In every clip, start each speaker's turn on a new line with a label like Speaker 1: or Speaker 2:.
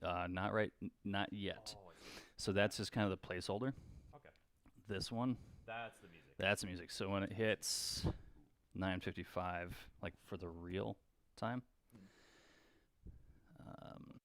Speaker 1: Not yet.
Speaker 2: Oh, I see.
Speaker 1: So that's just kind of the placeholder.
Speaker 2: Okay.
Speaker 1: This one,
Speaker 2: That's the music.
Speaker 1: that's the music. So when it hits 9:55, like for the real time,
Speaker 2: Hmm.
Speaker 1: um,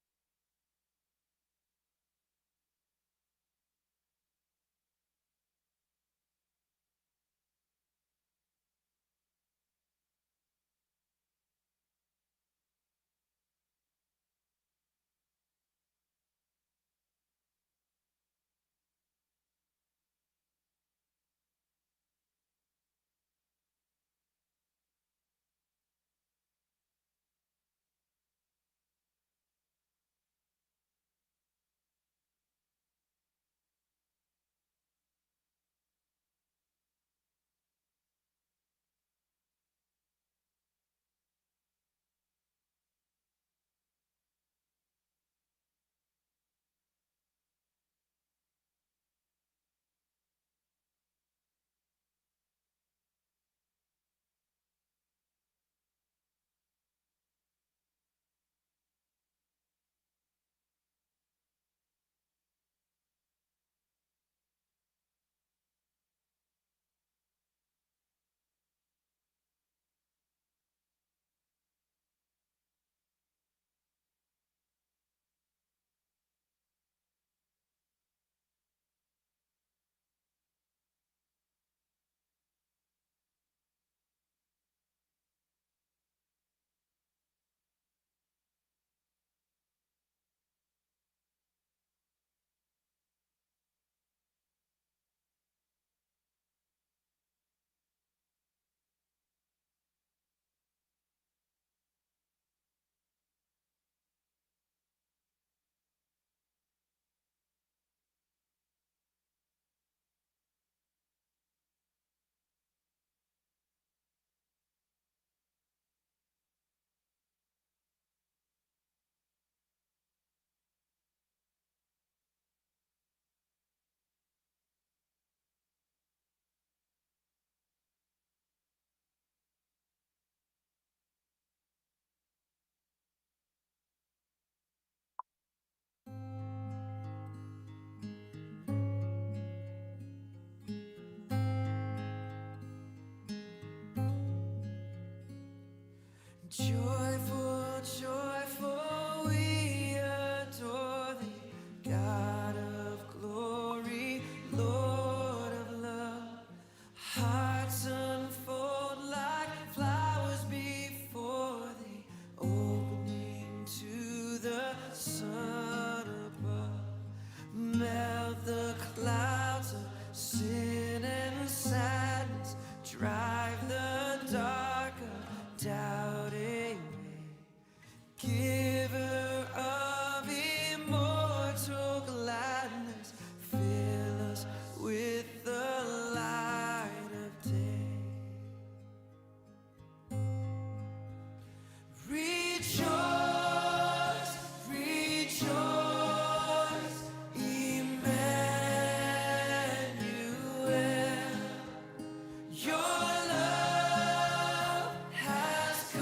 Speaker 3: Joyful, joyful, we adore thee, God of glory, Lord of love. Hearts unfold like flowers before thee, opening to the sun above. Melt the clouds of sin and sadness, drive the dark of doubt away. Giver of immortal gladness, fill us with the light of day. Rejoice, rejoice, Emmanuel. Your love has come.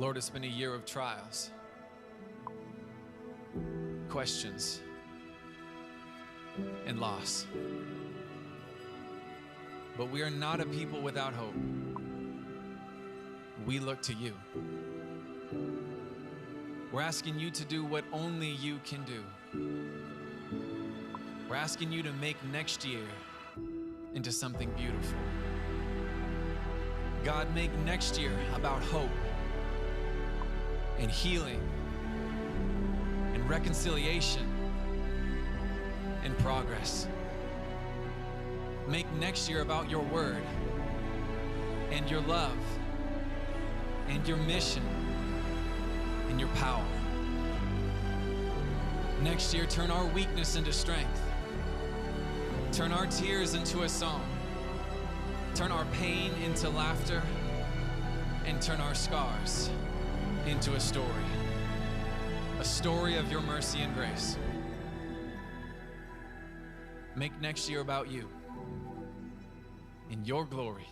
Speaker 2: Lord, it's been a year of trials, questions, and loss. But we are not a people without hope. We look to you. We're asking you to do what only you can do. We're asking you to make next year into something beautiful. God, make next year about hope and healing and reconciliation and progress. Make next year about your word and your love and your mission and your power. Next year, turn our weakness into strength. Turn our tears into a song. Turn our pain into laughter. And turn our scars into a story of your mercy and grace. Make next year about you, in your glory,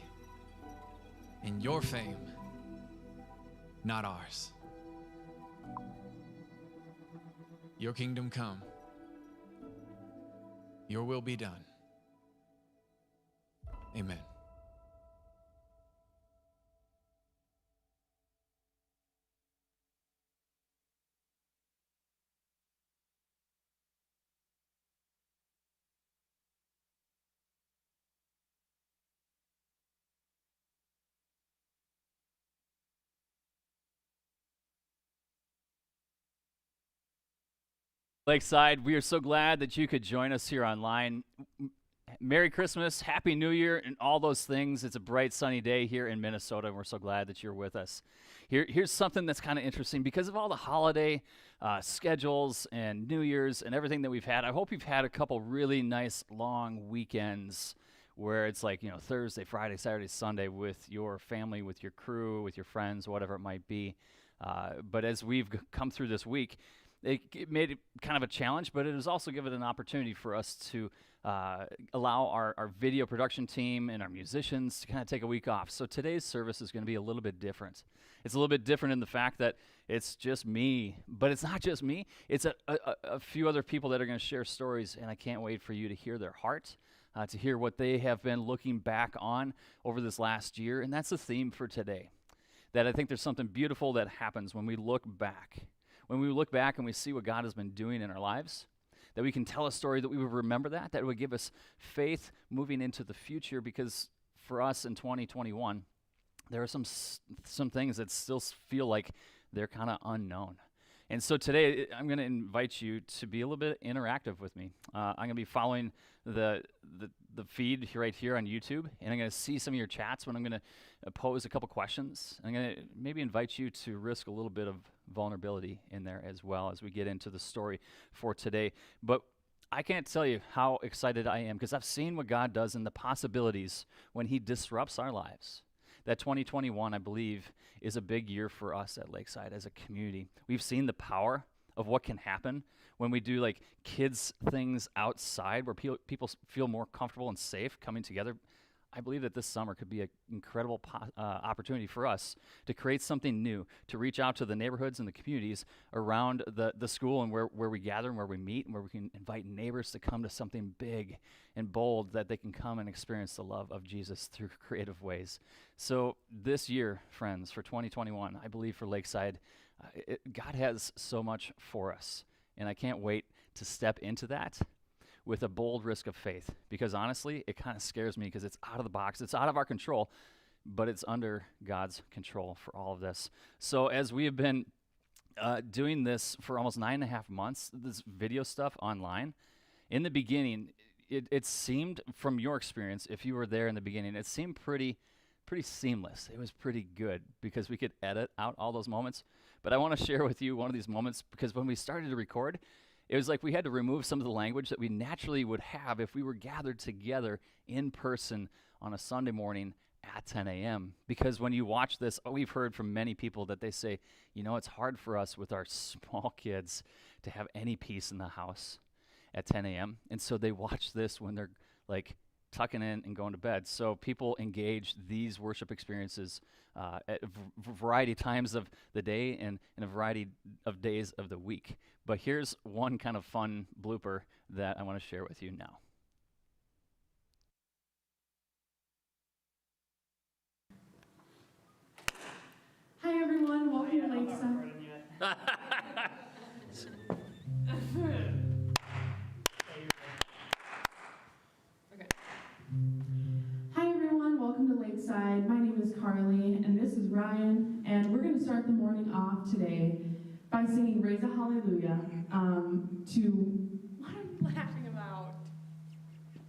Speaker 2: in your fame, not ours. Your kingdom come, your will be done. Amen.
Speaker 1: Lakeside, we are so glad that you could join us here online. Merry Christmas, Happy New Year, and all those things. It's a bright, sunny day here in Minnesota, and we're so glad that you're with us. Here's something that's kind of interesting. Because of all the holiday schedules and New Year's and everything that we've had, I hope you've had a couple really nice long weekends where it's like, Thursday, Friday, Saturday, Sunday with your family, with your crew, with your friends, whatever it might be. But as we've come through this week, it made it kind of a challenge, but it has also given an opportunity for us to allow our video production team and our musicians to kind of take a week off. So today's service is going to be a little bit different. It's a little bit different in the fact that it's just me, but it's not just me. It's a few other people that are going to share stories, and I can't wait for you to hear their heart, to hear what they have been looking back on over this last year, and that's the theme for today. That I think there's something beautiful that happens when we look back. When we look back and we see what God has been doing in our lives, that we can tell a story, that we would remember that would give us faith moving into the future, because for us in 2021, there are some things that still feel like they're kind of unknown. And so today, I'm going to invite you to be a little bit interactive with me. I'm going to be following the feed right here on YouTube, and I'm going to see some of your chats when I'm going to pose a couple questions. I'm going to maybe invite you to risk a little bit of vulnerability in there as well as we get into the story for today. But I can't tell you how excited I am, because I've seen what God does and the possibilities when he disrupts our lives. That 2021, I believe, is a big year for us at Lakeside as a community. We've seen the power of what can happen when we do like kids things outside where people feel more comfortable and safe coming together. I believe that this summer could be an incredible opportunity for us to create something new, to reach out to the neighborhoods and the communities around the school and where we gather and where we meet, and where we can invite neighbors to come to something big and bold, that they can come and experience the love of Jesus through creative ways. So this year, friends, for 2021, I believe for Lakeside, God has so much for us, and I can't wait to step into that with a bold risk of faith, because honestly, it kind of scares me because it's out of the box. It's out of our control, but it's under God's control for all of this. So as we have been doing this for almost 9.5 months, this video stuff online, in the beginning, it seemed, from your experience, if you were there in the beginning, it seemed pretty seamless. It was pretty good because we could edit out all those moments. But I want to share with you one of these moments, because when we started to record, it was like we had to remove some of the language that we naturally would have if we were gathered together in person on a Sunday morning at 10 a.m. Because when you watch this, we've heard from many people that they say, it's hard for us with our small kids to have any peace in the house at 10 a.m. And so they watch this when they're like tucking in and going to bed. So people engage these worship experiences at a variety of times of the day and in a variety of days of the week. But here's one kind of fun blooper that I want to share with you now.
Speaker 4: Hi everyone, welcome to Lakeside. Hi everyone, welcome to Lakeside. My name is Carly and this is Ryan, and we're going to start the morning off today by singing Raise a Hallelujah to what am I laughing about?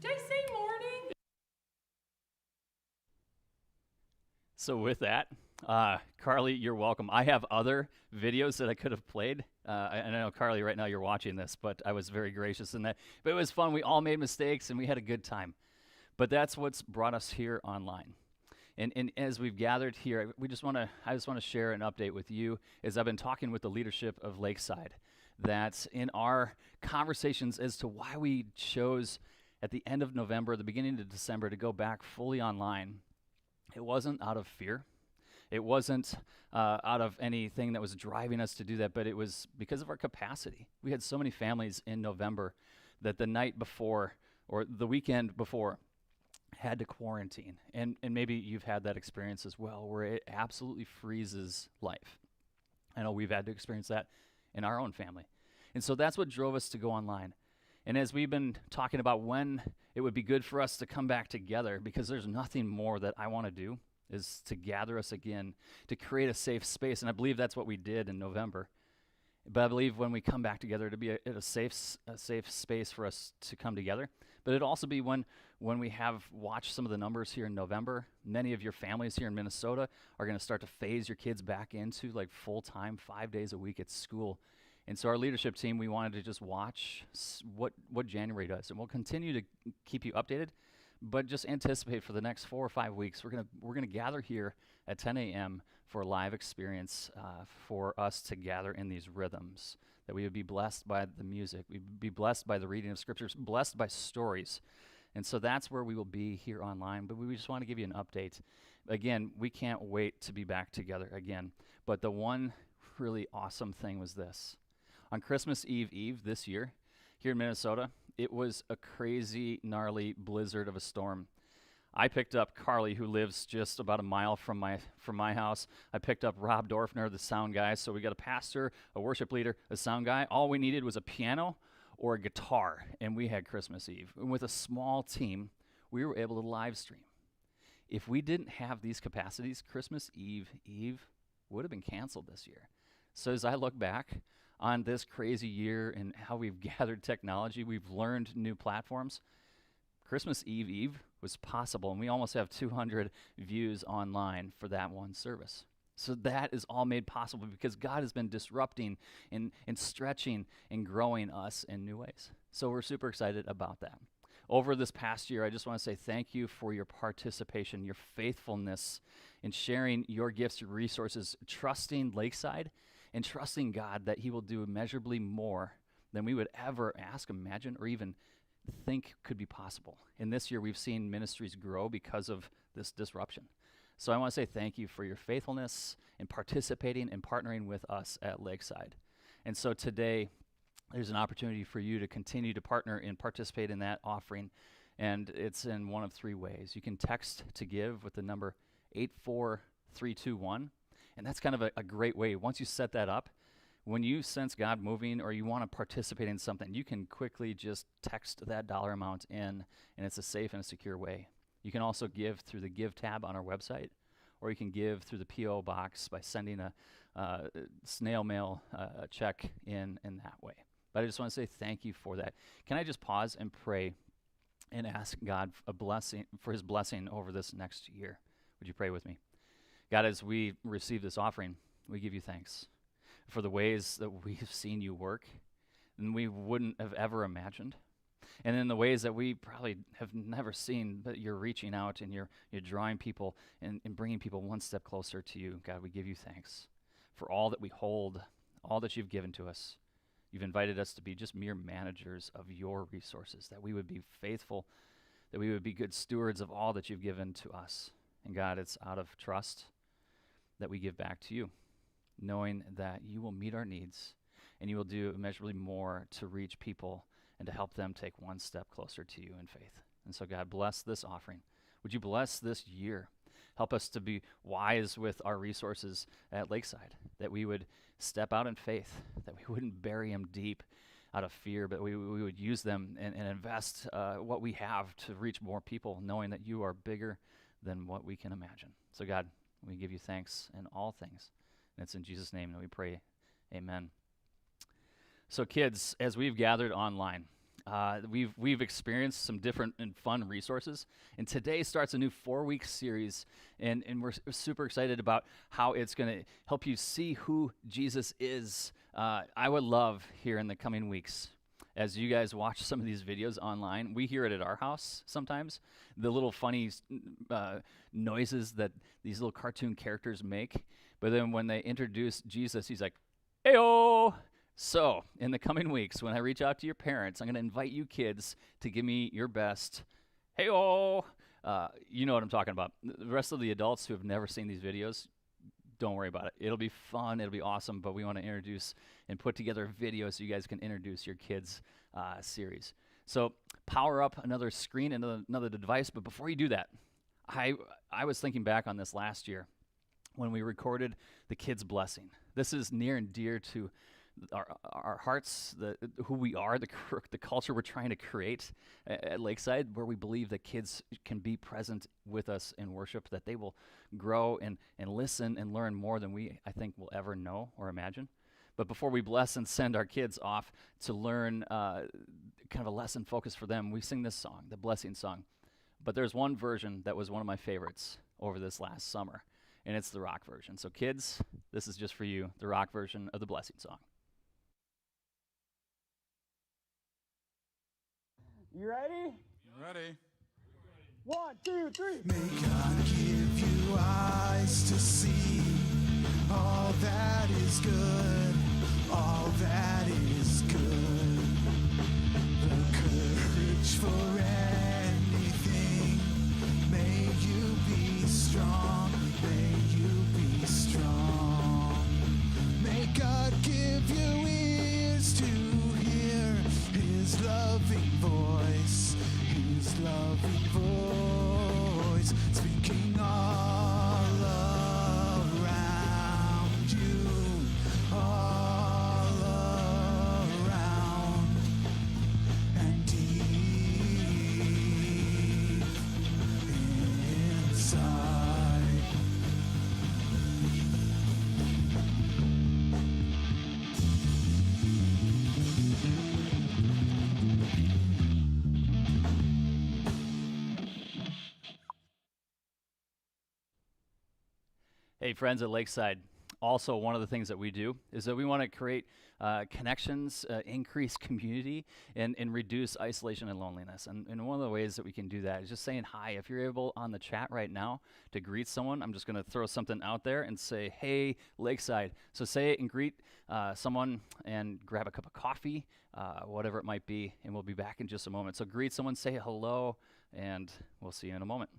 Speaker 4: Did I say morning?
Speaker 1: So with that, Carly, you're welcome. I have other videos that I could have played. I know, Carly, right now you're watching this, but I was very gracious in that. But it was fun. We all made mistakes, and we had a good time. But that's what's brought us here online. And as we've gathered here, I just want to share an update with you as I've been talking with the leadership of Lakeside, that in our conversations as to why we chose at the end of November, the beginning of December, to go back fully online, it wasn't out of fear. It wasn't out of anything that was driving us to do that, but it was because of our capacity. We had so many families in November that the night before or the weekend before had to quarantine. And maybe you've had that experience as well, where it absolutely freezes life. I know we've had to experience that in our own family. And so that's what drove us to go online. And as we've been talking about when it would be good for us to come back together, because there's nothing more that I want to do, is to gather us again, to create a safe space. And I believe that's what we did in November. But I believe when we come back together, to be a safe space for us to come together. But it'd also be when we have watched some of the numbers here in November, many of your families here in Minnesota are going to start to phase your kids back into like full-time, 5 days a week at school. And so our leadership team, we wanted to just watch what January does. And we'll continue to keep you updated, but just anticipate for the next 4 or 5 weeks, we're gonna gather here at 10 a.m. for a live experience for us to gather in these rhythms, that we would be blessed by the music, we'd be blessed by the reading of scriptures, blessed by stories. And so that's where we will be here online, but we just want to give you an update. Again, we can't wait to be back together again. But the one really awesome thing was this. On Christmas Eve this year, here in Minnesota, it was a crazy, gnarly blizzard of a storm. I picked up Carly, who lives just about a mile from my house. I picked up Rob Dorfner, the sound guy. So we got a pastor, a worship leader, a sound guy. All we needed was a piano or a guitar, and we had Christmas Eve. And with a small team, we were able to live stream. If we didn't have these capacities, Christmas Eve would have been canceled this year. So as I look back on this crazy year and how we've gathered technology, we've learned new platforms, Christmas Eve was possible, and we almost have 200 views online for that one service. So that is all made possible because God has been disrupting and stretching and growing us in new ways. So we're super excited about that. Over this past year, I just want to say thank you for your participation, your faithfulness in sharing your gifts, your resources, trusting Lakeside, and trusting God that He will do immeasurably more than we would ever ask, imagine, or even think could be possible. And this year, we've seen ministries grow because of this disruption. So I want to say thank you for your faithfulness in participating and partnering with us at Lakeside. And so today, there's an opportunity for you to continue to partner and participate in that offering. And it's in one of 3 ways. You can text to give with the number 84321. And that's kind of a great way. Once you set that up, when you sense God moving or you want to participate in something, you can quickly just text that dollar amount in, and it's a safe and a secure way. You can also give through the Give tab on our website, or you can give through the P.O. box by sending a snail mail check in that way. But I just want to say thank you for that. Can I just pause and pray and ask God for His blessing over this next year? Would you pray with me? God, as we receive this offering, we give you thanks for the ways that we've seen you work and we wouldn't have ever imagined. And in the ways that we probably have never seen, but you're reaching out and you're drawing people and bringing people one step closer to you. God, we give you thanks for all that we hold, all that you've given to us. You've invited us to be just mere managers of your resources, that we would be faithful that we would be good stewards of all that you've given to us. And God, it's out of trust that we give back to you, knowing that you will meet our needs and you will do immeasurably more to reach people and to help them take one step closer to you in faith. And so, God, bless this offering. Would you bless this year? Help us to be wise with our resources at Lakeside, that we would step out in faith, that we wouldn't bury them deep out of fear, but we would use them and invest what we have to reach more people, knowing that you are bigger than what we can imagine. So, God, we give you thanks in all things. And it's in Jesus' name that we pray. Amen. So, kids, as we've gathered online, we've experienced some different and fun resources, and today starts a new 4-week series, and we're super excited about how it's going to help you see who Jesus is. I would love here in the coming weeks, as you guys watch some of these videos online, we hear it at our house sometimes, the little funny noises that these little cartoon characters make, but then when they introduce Jesus, he's like, "Heyo!" So, in the coming weeks, when I reach out to your parents, I'm going to invite you kids to give me your best, "Hey-oh!" You know what I'm talking about. The rest of the adults who have never seen these videos, don't worry about it. It'll be fun. It'll be awesome, but we want to introduce and put together videos so you guys can introduce your kids' series. So, power up another screen and another device, but before you do that, I was thinking back on this last year when we recorded the kids' blessing. This is near and dear to our hearts, who we are, the culture we're trying to create at Lakeside, where we believe that kids can be present with us in worship, that they will grow and listen and learn more than I think, will ever know or imagine. But before we bless and send our kids off to learn kind of a lesson focus for them, we sing this song, the blessing song. But there's one version that was one of my favorites over this last summer, and it's the rock version. So kids, this is just for you, the rock version of the blessing song.
Speaker 5: You ready?
Speaker 6: Ready?
Speaker 5: 1, 2, 3.
Speaker 3: May God give you eyes to see all that is good, all that is good. The courage for anything. May you be strong, may you be strong. May God give you ears to hear His loving voice, His loving voice, speaking all around you, all around and deep inside.
Speaker 1: Hey, friends at Lakeside, also one of the things that we do is that we want to create connections, increase community, and reduce isolation and loneliness. And one of the ways that we can do that is just saying hi. If you're able on the chat right now to greet someone, I'm just going to throw something out there and say, "Hey, Lakeside." So say it and greet someone and grab a cup of coffee, whatever it might be, and we'll be back in just a moment. So greet someone, say hello, and we'll see you in a moment.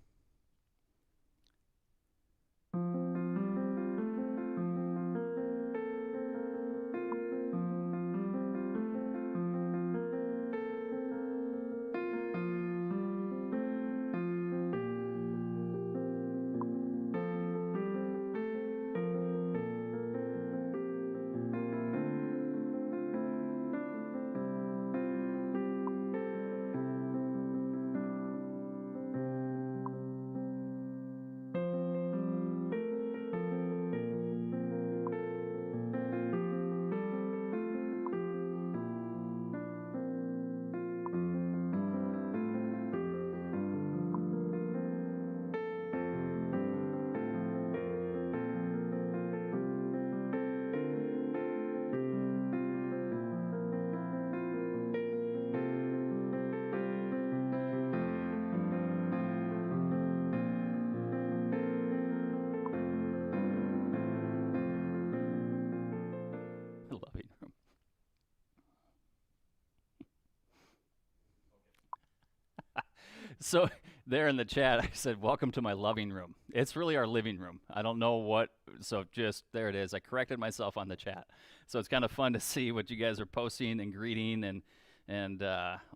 Speaker 1: So there in the chat, I said, welcome to my loving room. It's really our living room. I don't know what, so just there it is. I corrected myself on the chat. So it's kind of fun to see what you guys are posting and greeting and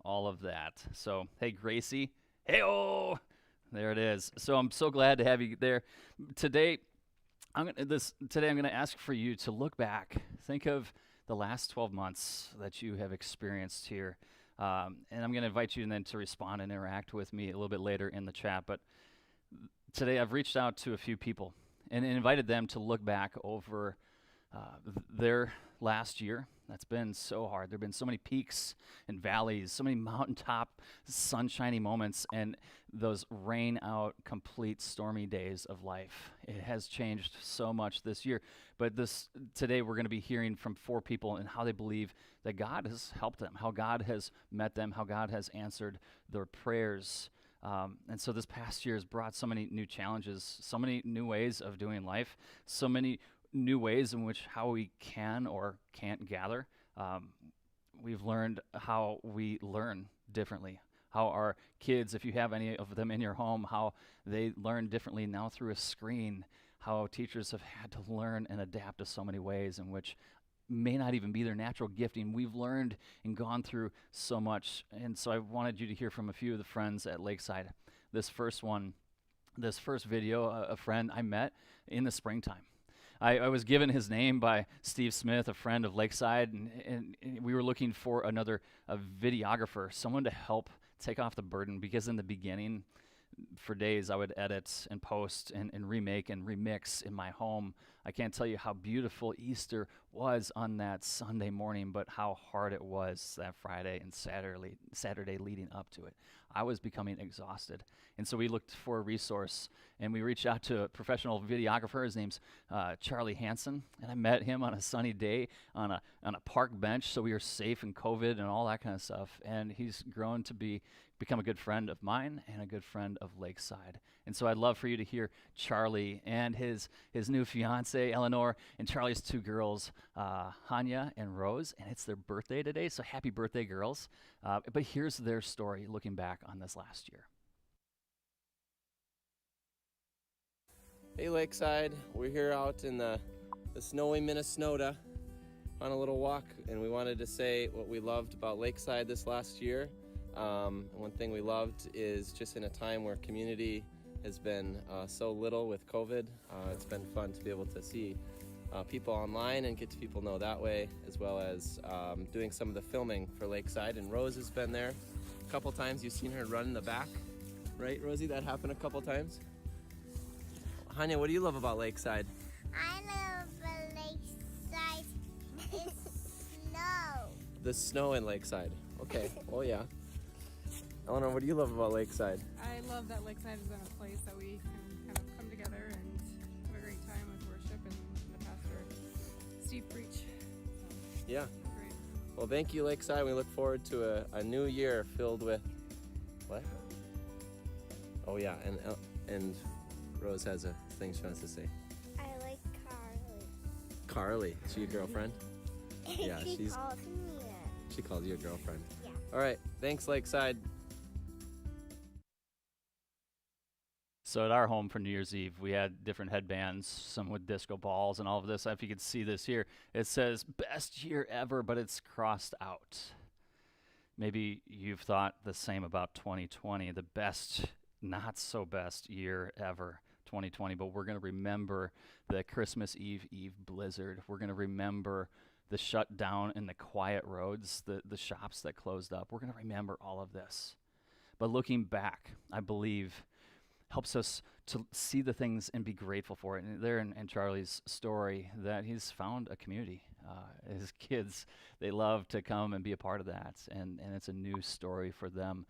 Speaker 1: all of that. So, hey, Gracie. Hey-oh! There it is. So I'm so glad to have you there. Today, I'm gonna ask for you to look back. Think of the last 12 months that you have experienced here. And I'm going to invite you then to respond and interact with me a little bit later in the chat. But today I've reached out to a few people and invited them to look back over their last year. That's been so hard. There have been so many peaks and valleys, so many mountaintop sunshiny moments, and those rain out, complete stormy days of life. It has changed so much this year. But today we're going to be hearing from 4 people and how they believe that God has helped them, how God has met them, how God has answered their prayers. And so this past year has brought so many new challenges, so many new ways of doing life, so many new ways in which how we can or can't gather. We've learned how we learn differently, how our kids, if you have any of them in your home, how they learn differently now through a screen, how teachers have had to learn and adapt to so many ways in which may not even be their natural gifting. We've learned and gone through so much. And so I wanted you to hear from a few of the friends at Lakeside. This first video, a friend I met in the springtime. I was given his name by Steve Smith, a friend of Lakeside, and we were looking for a videographer, someone to help take off the burden, because in the beginning, for days, I would edit and post and remake and remix in my home. I can't tell you how beautiful Easter was on that Sunday morning, but how hard it was that Friday and Saturday leading up to it. I was becoming exhausted. And so we looked for a resource, and we reached out to a professional videographer. His name's Charlie Hansen, and I met him on a sunny day on a park bench, so we were safe in COVID and all that kind of stuff. And he's grown to become a good friend of mine and a good friend of Lakeside. And so I'd love for you to hear Charlie and his new fiance, Eleanor, and Charlie's 2 girls, Hanya and Rose, and it's their birthday today, so happy birthday, girls. But here's their story looking back on this last year.
Speaker 6: Hey Lakeside, we're here out in the snowy Minnesota on a little walk, and we wanted to say what we loved about Lakeside this last year. One thing we loved is just in a time where community has been so little with COVID, it's been fun to be able to see people online and get to people know that way, as well as doing some of the filming for Lakeside. And Rose has been there a couple times. You've seen her run in the back, right, Rosie? That happened a couple times. Hanya, what do you love about Lakeside?
Speaker 7: I love the Lakeside. It's snow.
Speaker 6: The snow in Lakeside. Okay. Oh yeah. Eleanor, what do you love about Lakeside?
Speaker 8: I love that Lakeside has been a place that we can kind of come together and have a great time with worship and the pastor, Steve preach.
Speaker 6: Yeah.
Speaker 8: Great.
Speaker 6: Well, thank you, Lakeside. We look forward to a new year filled with what? Oh yeah, and Rose has a thing she wants to say.
Speaker 7: I like Carly.
Speaker 6: Carly, is she your girlfriend? Yeah,
Speaker 7: she
Speaker 6: she's.
Speaker 7: calls me that.
Speaker 6: She calls you a girlfriend.
Speaker 7: Yeah.
Speaker 6: All right. Thanks, Lakeside.
Speaker 1: So at our home for New Year's Eve, we had different headbands, some with disco balls and all of this. If you could see this here, it says best year ever, but it's crossed out. Maybe you've thought the same about 2020, the best, not so best year ever, 2020, but we're going to remember the Christmas Eve blizzard. We're going to remember the shutdown and the quiet roads, the shops that closed up. We're going to remember all of this. But looking back, I believe, helps us to see the things and be grateful for it. And there in Charlie's story, that he's found a community. His kids, they love to come and be a part of that. And it's a new story for them,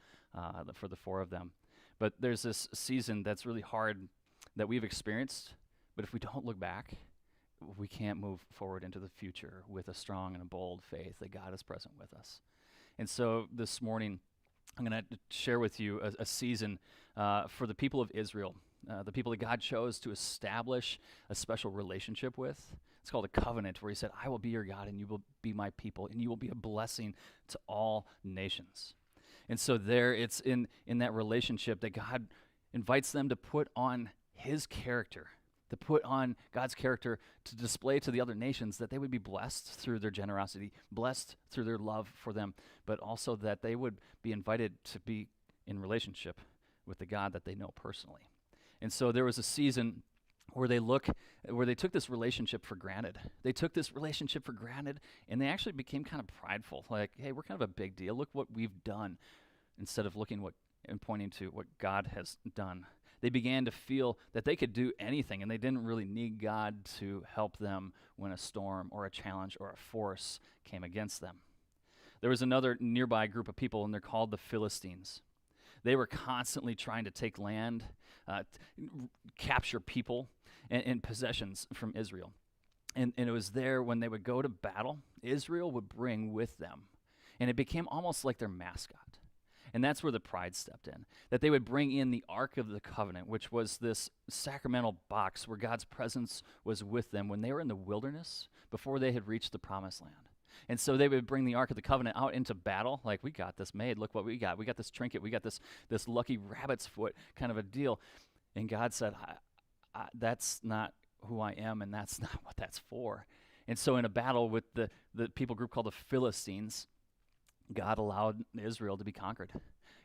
Speaker 1: for the 4 of them. But there's this season that's really hard that we've experienced. But if we don't look back, we can't move forward into the future with a strong and a bold faith that God is present with us. And so this morning, I'm going to share with you a season for the people of Israel, the people that God chose to establish a special relationship with. It's called a covenant, where he said, I will be your God and you will be my people, and you will be a blessing to all nations. And so there it's in that relationship that God invites them to put on his character, to put on God's character to display to the other nations that they would be blessed through their generosity, blessed through their love for them, but also that they would be invited to be in relationship with the God that they know personally. And so there was a season where they took this relationship for granted. They took this relationship for granted, and they actually became kind of prideful. Like, hey, we're kind of a big deal. Look what we've done, instead of looking and pointing to what God has done. They began to feel that they could do anything, and they didn't really need God to help them when a storm or a challenge or a force came against them. There was another nearby group of people, and they're called the Philistines. They were constantly trying to take land, capture people, and possessions from Israel. And it was there when they would go to battle, Israel would bring with them. And it became almost like their mascot. And that's where the pride stepped in, that they would bring in the Ark of the Covenant, which was this sacramental box where God's presence was with them when they were in the wilderness before they had reached the Promised Land. And so they would bring the Ark of the Covenant out into battle, like, we got this made, look what we got this trinket, we got this lucky rabbit's foot kind of a deal. And God said, that's not who I am, and that's not what that's for. And so in a battle with the people group called the Philistines, God allowed Israel to be conquered.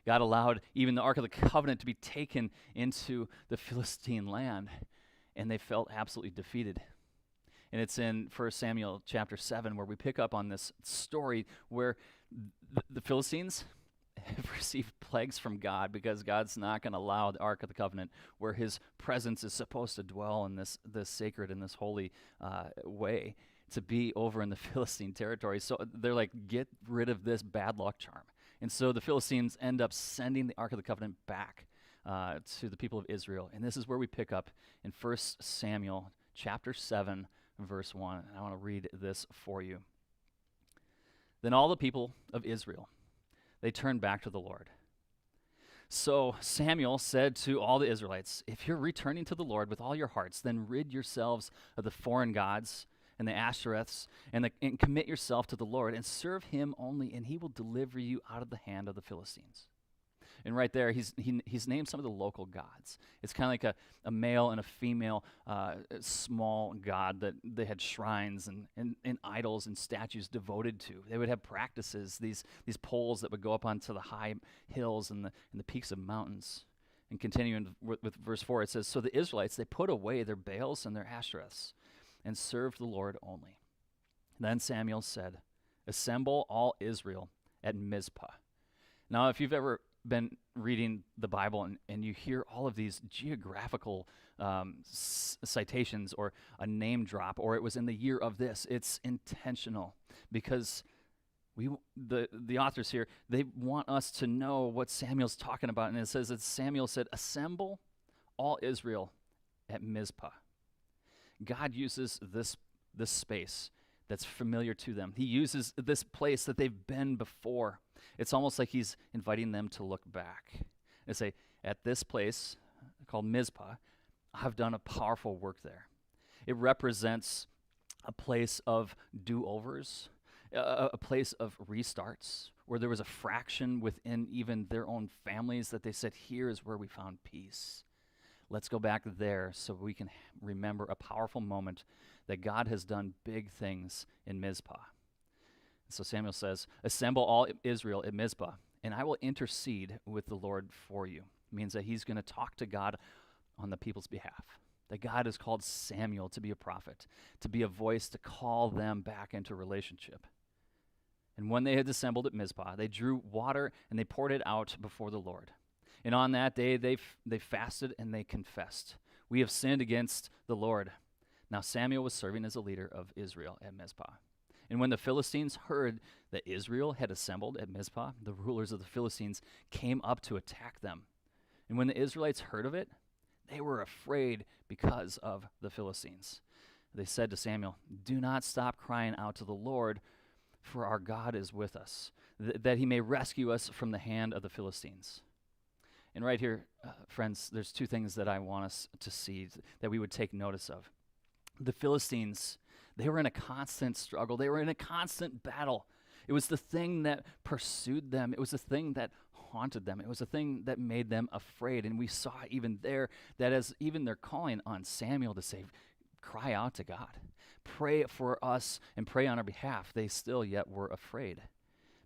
Speaker 1: God allowed even the Ark of the Covenant to be taken into the Philistine land, and they felt absolutely defeated. And it's in 1 Samuel chapter 7 where we pick up on this story where the Philistines have received plagues from God because God's not going to allow the Ark of the Covenant, where his presence is supposed to dwell in this sacred and this holy way, to be over in the Philistine territory. So they're like, get rid of this bad luck charm. And so the Philistines end up sending the Ark of the Covenant back to the people of Israel. And this is where we pick up in 1 Samuel chapter 7, verse 1. And I want to read this for you. Then all the people of Israel, they turned back to the Lord. So Samuel said to all the Israelites, if you're returning to the Lord with all your hearts, then rid yourselves of the foreign gods and the Ashtoreths, and commit yourself to the Lord, and serve him only, and he will deliver you out of the hand of the Philistines. And right there, he's named some of the local gods. It's kind of like a male and a female small god that they had shrines and idols and statues devoted to. They would have practices, these poles that would go up onto the high hills and the peaks of mountains. And continuing with verse 4, it says, so the Israelites, they put away their Baals and their Ashtoreths and served the Lord only. Then Samuel said, assemble all Israel at Mizpah. Now, if you've ever been reading the Bible and you hear all of these geographical citations or a name drop, or it was in the year of this, it's intentional because the authors here, they want us to know what Samuel's talking about. And it says that Samuel said, assemble all Israel at Mizpah. God uses this space that's familiar to them. He uses this place that they've been before. It's almost like he's inviting them to look back and say, at this place called Mizpah, I've done a powerful work there. It represents a place of do-overs, a place of restarts, where there was a fraction within even their own families that they said, here is where we found peace. Let's go back there so we can remember a powerful moment that God has done big things in Mizpah. So Samuel says, assemble all Israel at Mizpah, and I will intercede with the Lord for you. It means that he's going to talk to God on the people's behalf. That God has called Samuel to be a prophet, to be a voice to call them back into relationship. And when they had assembled at Mizpah, they drew water and they poured it out before the Lord. And on that day, they fasted and they confessed, we have sinned against the Lord. Now Samuel was serving as a leader of Israel at Mizpah. And when the Philistines heard that Israel had assembled at Mizpah, the rulers of the Philistines came up to attack them. And when the Israelites heard of it, they were afraid because of the Philistines. They said to Samuel, do not stop crying out to the Lord, for our God is with us, that he may rescue us from the hand of the Philistines. And right here, friends, there's two things that I want us to see that we would take notice of. The Philistines, they were in a constant struggle. They were in a constant battle. It was the thing that pursued them. It was the thing that haunted them. It was a thing that made them afraid. And we saw even there that as even they're calling on Samuel to say, cry out to God, pray for us and pray on our behalf, they still yet were afraid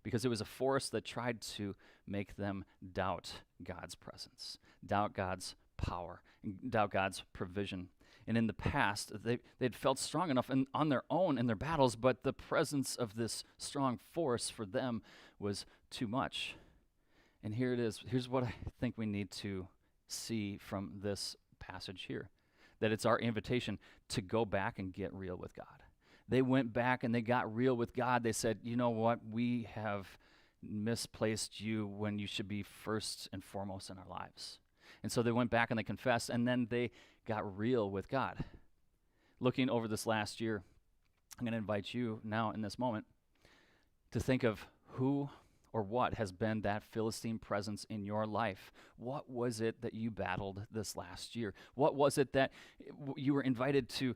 Speaker 1: because it was a force that tried to make them doubt God's presence, doubt God's power, and doubt God's provision. And in the past, they'd felt strong enough on their own in their battles, but the presence of this strong force for them was too much. And here it is. Here's what I think we need to see from this passage here, that it's our invitation to go back and get real with God. They went back and they got real with God. They said, you know what? We have misplaced you when you should be first and foremost in our lives. And so they went back and they confessed, and then they got real with God. Looking over this last year, I'm going to invite you now in this moment to think of who or what has been that Philistine presence in your life. What was it that you battled this last year? What was it that you were invited to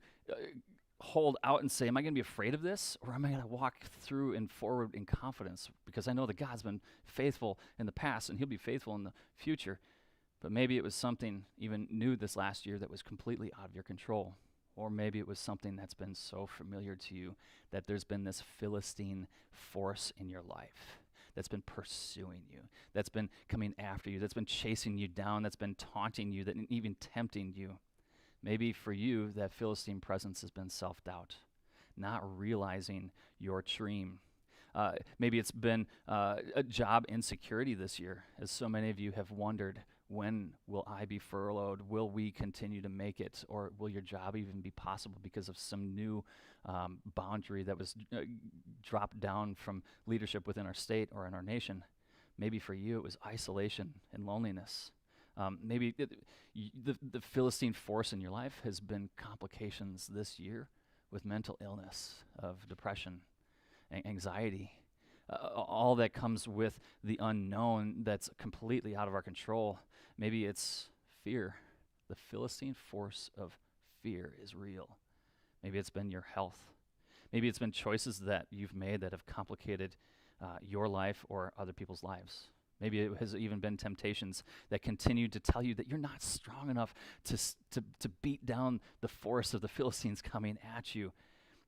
Speaker 1: hold out and say, am I going to be afraid of this, or am I going to walk through and forward in confidence? Because I know that God's been faithful in the past and he'll be faithful in the future. But maybe it was something even new this last year that was completely out of your control. Or maybe it was something that's been so familiar to you that there's been this Philistine force in your life that's been pursuing you, that's been coming after you, that's been chasing you down, that's been taunting you, that even tempting you. Maybe for you, that Philistine presence has been self-doubt, not realizing your dream. Maybe it's been a job insecurity this year, as so many of you have wondered, when will I be furloughed? Will we continue to make it? Or will your job even be possible because of some new boundary that was dropped down from leadership within our state or in our nation? Maybe for you it was isolation and loneliness. Maybe the Philistine force in your life has been complications this year with mental illness, of depression, anxiety, all that comes with the unknown that's completely out of our control. Maybe it's fear. The Philistine force of fear is real. Maybe it's been your health. Maybe it's been choices that you've made that have complicated your life or other people's lives. Maybe it has even been temptations that continue to tell you that you're not strong enough to beat down the force of the Philistines coming at you,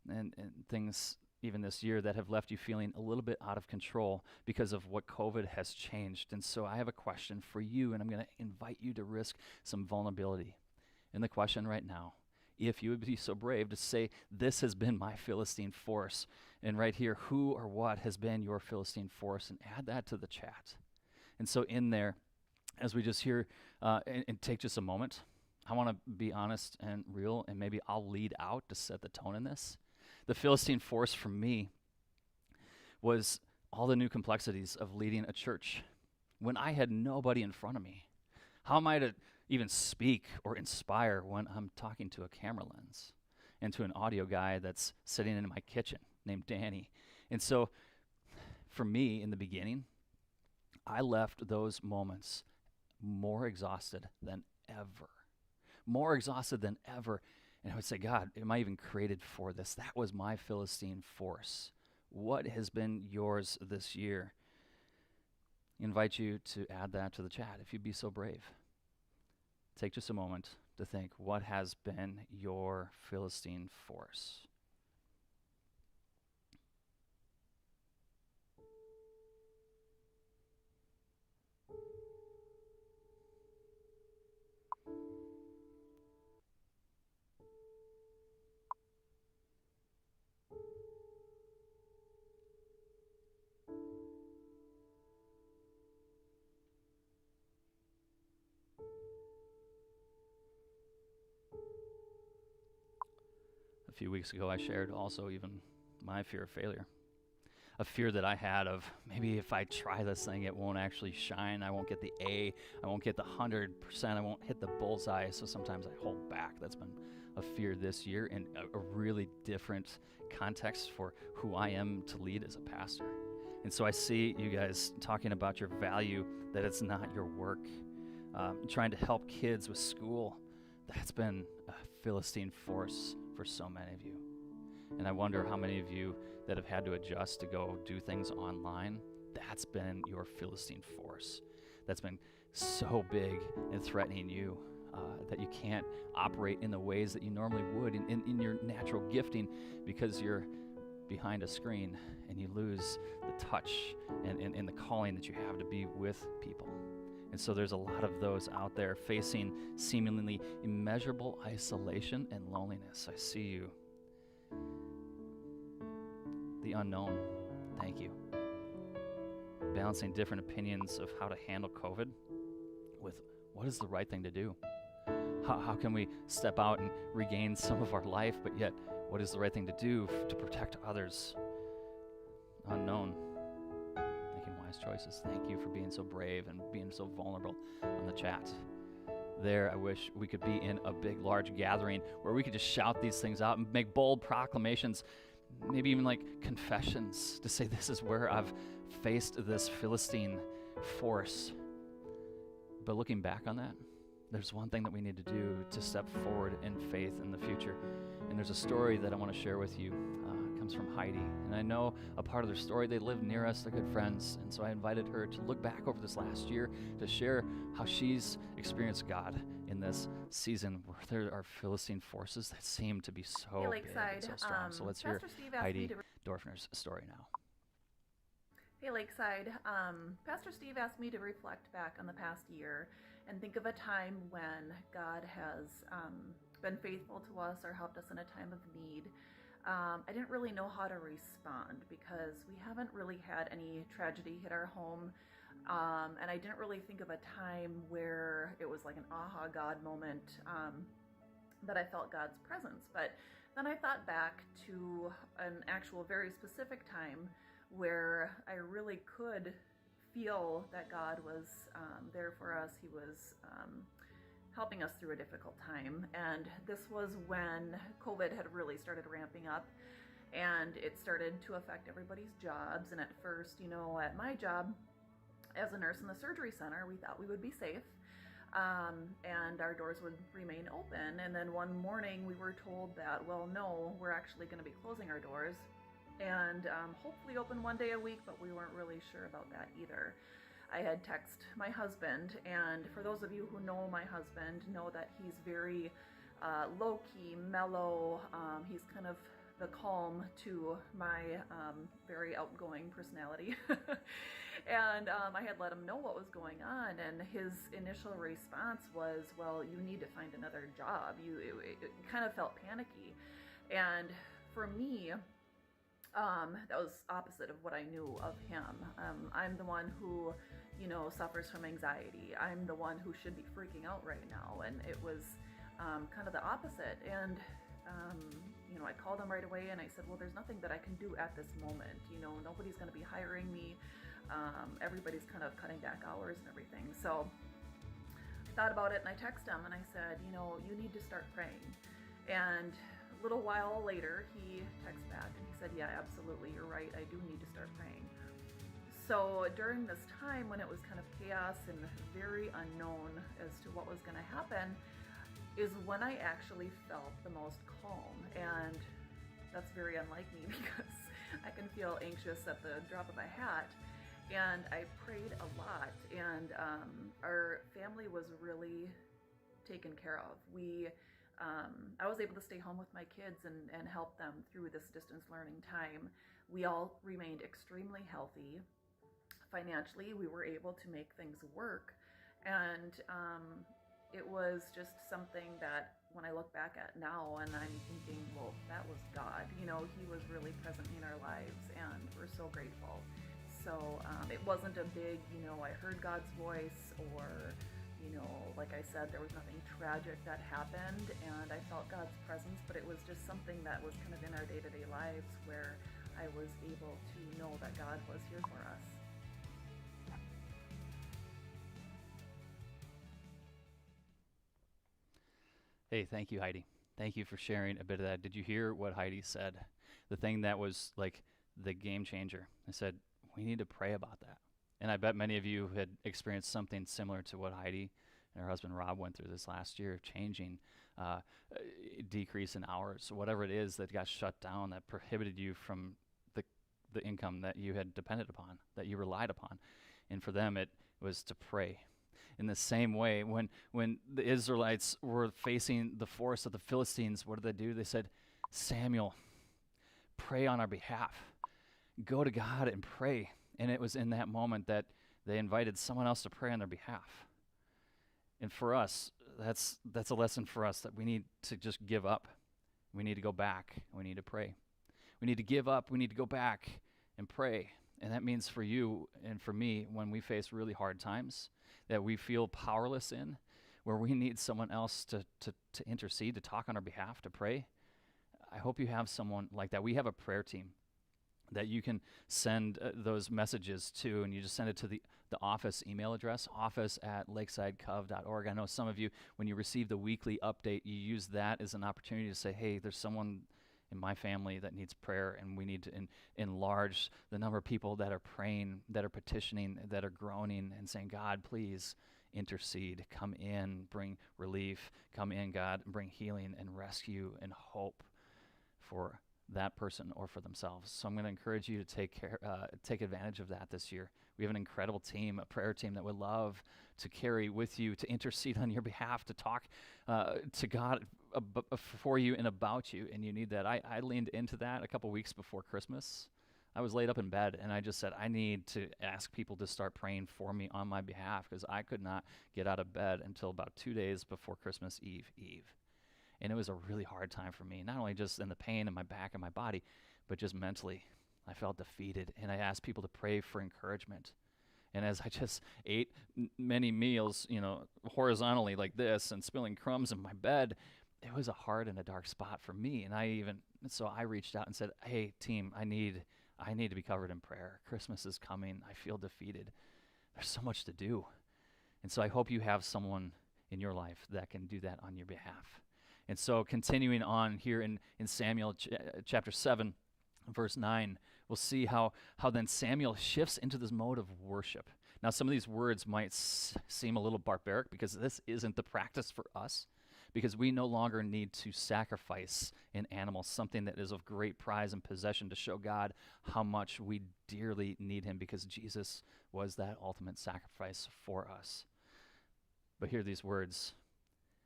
Speaker 1: and things even this year that have left you feeling a little bit out of control because of what COVID has changed. And so I have a question for you, and I'm going to invite you to risk some vulnerability. And the question right now, if you would be so brave to say, this has been my Philistine force, and right here, who or what has been your Philistine force, and add that to the chat. And so in there, as we just hear and take just a moment, I want to be honest and real, and maybe I'll lead out to set the tone in this. The Philistine force for me was all the new complexities of leading a church when I had nobody in front of me. How am I to even speak or inspire when I'm talking to a camera lens and to an audio guy that's sitting in my kitchen named Danny? And so for me in the beginning, I left those moments more exhausted than ever. More exhausted than ever. And I would say, God, am I even created for this? That was my Philistine force. What has been yours this year? I invite you to add that to the chat if you'd be so brave. Take just a moment to think, what has been your Philistine force? A few weeks ago, I shared also even my fear of failure. A fear that I had of maybe if I try this thing, it won't actually shine. I won't get the A. I won't get the 100%. I won't hit the bullseye. So sometimes I hold back. That's been a fear this year in a really different context for who I am to lead as a pastor. And so I see you guys talking about your value, that it's not your work. Trying to help kids with school. That's been a Philistine force for so many of you. And I wonder how many of you that have had to adjust to go do things online, that's been your Philistine force. that's been so big and threatening you that you can't operate in the ways that you normally would in your natural gifting because you're behind a screen and you lose the touch and the calling that you have to be with people. And so there's a lot of those out there facing seemingly immeasurable isolation and loneliness. I see you. The unknown, thank you. Balancing different opinions of how to handle COVID with what is the right thing to do. How can we step out and regain some of our life, but yet what is the right thing to do to protect others? Unknown. Making wise choices. Thank you for being so brave and being so vulnerable on the chat. There, I wish we could be in a big, large gathering where we could just shout these things out and make bold proclamations, maybe even like confessions to say, this is where I've faced this Philistine force. But looking back on that, there's one thing that we need to do to step forward in faith in the future. And there's a story that I want to share with you. It comes from Heidi. And I know a part of their story. They live near us. They're good friends. And so I invited her to look back over this last year to share how she's experienced God in this season where there are Philistine forces that seem to be so big and so strong. So let's hear Heidi Dorfner's story now.
Speaker 9: Hey Lakeside, Pastor Steve asked me to reflect back on the past year and think of a time when God has been faithful to us or helped us in a time of need. I didn't really know how to respond because we haven't really had any tragedy hit our home, and I didn't really think of a time where it was like an aha God moment that I felt God's presence. But then I thought back to an actual very specific time where I really could feel that God was there for us. He was helping us through a difficult time. And this was when COVID had really started ramping up and it started to affect everybody's jobs. And at first, at my job as a nurse in the surgery center, we thought we would be safe and our doors would remain open. And then one morning we were told that, well, no, we're actually going to be closing our doors and hopefully open one day a week, but we weren't really sure about that either. I had texted my husband, and for those of you who know my husband, know that he's very low-key, mellow. He's kind of the calm to my very outgoing personality. And I had let him know what was going on, and his initial response was, well, you need to find another job. It kind of felt panicky. And for me, that was opposite of what I knew of him. I'm the one who, suffers from anxiety. I'm the one who should be freaking out right now. And it was kind of the opposite. And, I called him right away and I said, well, there's nothing that I can do at this moment. Nobody's going to be hiring me. Everybody's kind of cutting back hours and everything. So I thought about it and I texted him and I said, you need to start praying. And a little while later, he texted back and he said, yeah, absolutely, you're right. I do need to start praying. So during this time when it was kind of chaos and very unknown as to what was going to happen is when I actually felt the most calm. And that's very unlike me because I can feel anxious at the drop of a hat. And I prayed a lot, and our family was really taken care of. I was able to stay home with my kids and help them through this distance learning time. We all remained extremely healthy. Financially, we were able to make things work. And it was just something that when I look back at now and I'm thinking, well, that was God. He was really present in our lives and we're so grateful. So it wasn't a big, I heard God's voice or like I said, there was nothing tragic that happened and I felt God's presence, but it was just something that was kind of in our day-to-day lives where I was able to know that God was here for us.
Speaker 1: Hey, thank you, Heidi. Thank you for sharing a bit of that. Did you hear what Heidi said? The thing that was like the game changer. I said, we need to pray about that. And I bet many of you had experienced something similar to what Heidi and her husband Rob went through this last year, changing, decrease in hours, whatever it is that got shut down that prohibited you from the income that you had depended upon, that you relied upon. And for them, it was to pray. In the same way, when the Israelites were facing the force of the Philistines, what did they do? They said, Samuel, pray on our behalf. Go to God and pray. And it was in that moment that they invited someone else to pray on their behalf. And for us, that's a lesson for us, that we need to just give up. We need to go back. We need to pray. We need to give up. We need to go back and pray. And that means for you and for me, when we face really hard times that we feel powerless in, where we need someone else to intercede, to talk on our behalf, to pray, I hope you have someone like that. We have a prayer team that you can send those messages to, and you just send it to the office email address, office@lakesidecov.org. I know some of you, when you receive the weekly update, you use that as an opportunity to say, hey, there's someone in my family that needs prayer, and we need to enlarge the number of people that are praying, that are petitioning, that are groaning and saying, God, please intercede, come in, bring relief, come in, God, and bring healing and rescue and hope for that person or for themselves. So I'm going to encourage you to take advantage of that this year. We have an incredible team, a prayer team that would love to carry with you, to intercede on your behalf, to talk to God for you and about you, and you need that. I leaned into that a couple weeks before Christmas. I was laid up in bed, and I just said, I need to ask people to start praying for me on my behalf, because I could not get out of bed until about 2 days before Christmas Eve. And it was a really hard time for me, not only just in the pain in my back and my body, but just mentally. I felt defeated, and I asked people to pray for encouragement. And as I just ate many meals, horizontally like this and spilling crumbs in my bed, it was a hard and a dark spot for me. And so I reached out and said, hey, team, I need to be covered in prayer. Christmas is coming. I feel defeated. There's so much to do. And so I hope you have someone in your life that can do that on your behalf. And so continuing on here in Samuel chapter 7, verse 9, we'll see how then Samuel shifts into this mode of worship. Now, some of these words might seem a little barbaric, because this isn't the practice for us, because we no longer need to sacrifice an animal, something that is of great prize and possession, to show God how much we dearly need him, because Jesus was that ultimate sacrifice for us. But hear these words.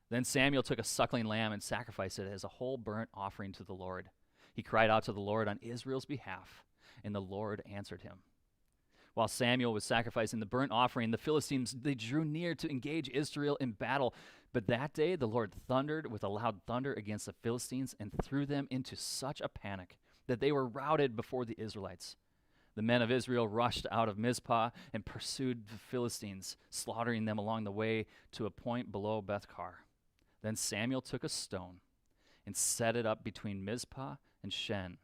Speaker 1: Then Samuel took a suckling lamb and sacrificed it as a whole burnt offering to the Lord. He cried out to the Lord on Israel's behalf, and the Lord answered him. While Samuel was sacrificing the burnt offering, the Philistines, they drew near to engage Israel in battle. But that day the Lord thundered with a loud thunder against the Philistines and threw them into such a panic that they were routed before the Israelites. The men of Israel rushed out of Mizpah and pursued the Philistines, slaughtering them along the way to a point below Beth-kar. Then Samuel took a stone and set it up between Mizpah and Shen.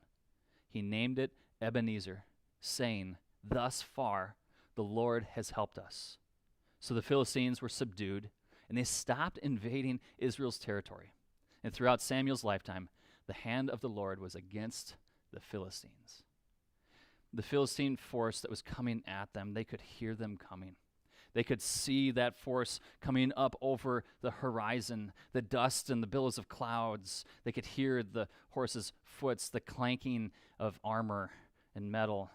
Speaker 1: He named it Ebenezer, saying, thus far the Lord has helped us. So the Philistines were subdued, and they stopped invading Israel's territory. And throughout Samuel's lifetime, the hand of the Lord was against the Philistines. The Philistine force that was coming at them, they could hear them coming. They could see that force coming up over the horizon, the dust and the billows of clouds. They could hear the horses' foots, the clanking of armor and metal.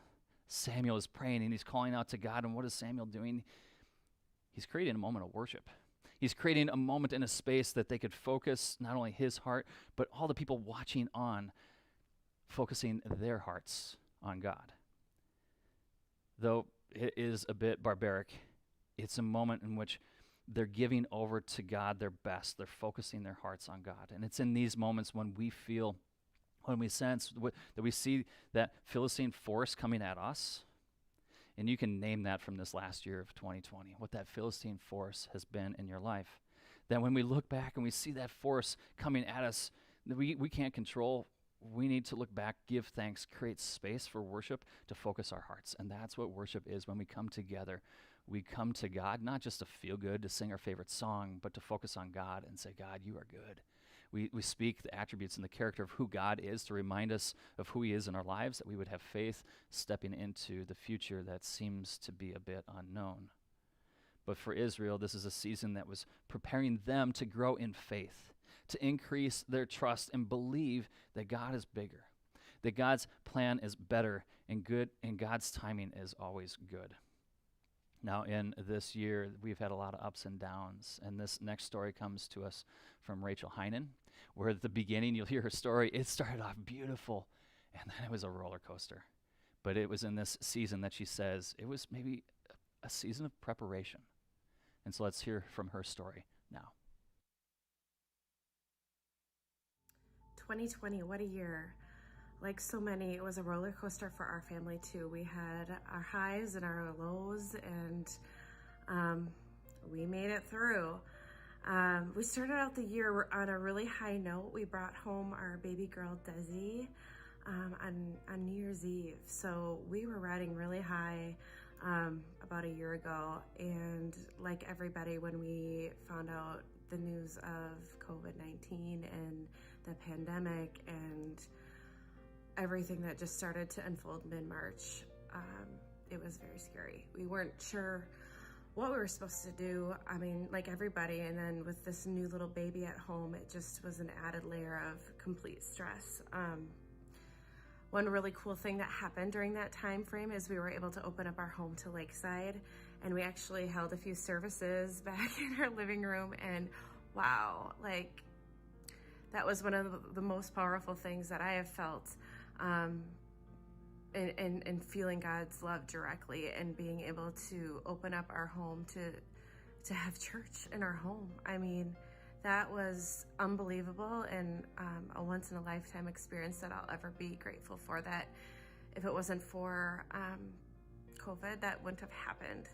Speaker 1: Samuel is praying, and he's calling out to God. And what is Samuel doing? He's creating a moment of worship. He's creating a moment in a space that they could focus not only his heart, but all the people watching on, focusing their hearts on God. Though it is a bit barbaric, it's a moment in which they're giving over to God their best. They're focusing their hearts on God. And it's in these moments when we sense that we see that Philistine force coming at us. And you can name that from this last year of 2020, what that Philistine force has been in your life. That when we look back and we see that force coming at us, that we can't control. We need to look back, give thanks, create space for worship to focus our hearts. And that's what worship is. When we come together, we come to God, not just to feel good, to sing our favorite song, but to focus on God and say, God, you are good. We speak the attributes and the character of who God is to remind us of who he is in our lives, that we would have faith stepping into the future that seems to be a bit unknown. But for Israel, this is a season that was preparing them to grow in faith, to increase their trust and believe that God is bigger, that God's plan is better and good, and God's timing is always good. Now, in this year, we've had a lot of ups and downs, and this next story comes to us from Rachel Heinen, where at the beginning you'll hear her story. It started off beautiful, and then it was a roller coaster. But it was in this season that she says it was maybe a season of preparation. And so let's hear from her story now.
Speaker 10: 2020, what a year. Like so many, it was a roller coaster for our family too. We had our highs and our lows, and we made it through. We started out the year on a really high note. We brought home our baby girl, Desi, on New Year's Eve. So we were riding really high about a year ago. And like everybody, when we found out the news of COVID-19 and the pandemic and everything that just started to unfold mid-March, it was very scary. We weren't sure what we were supposed to do. I mean, like everybody, and then with this new little baby at home, it just was an added layer of complete stress. One really cool thing that happened during that time frame is we were able to open up our home to Lakeside, and we actually held a few services back in our living room, and wow, like that was one of the most powerful things that I have felt, and feeling God's love directly, and being able to open up our home to have church in our home. I mean, that was unbelievable, and a once-in-a-lifetime experience that I'll ever be grateful for. That if it wasn't for COVID, that wouldn't have happened.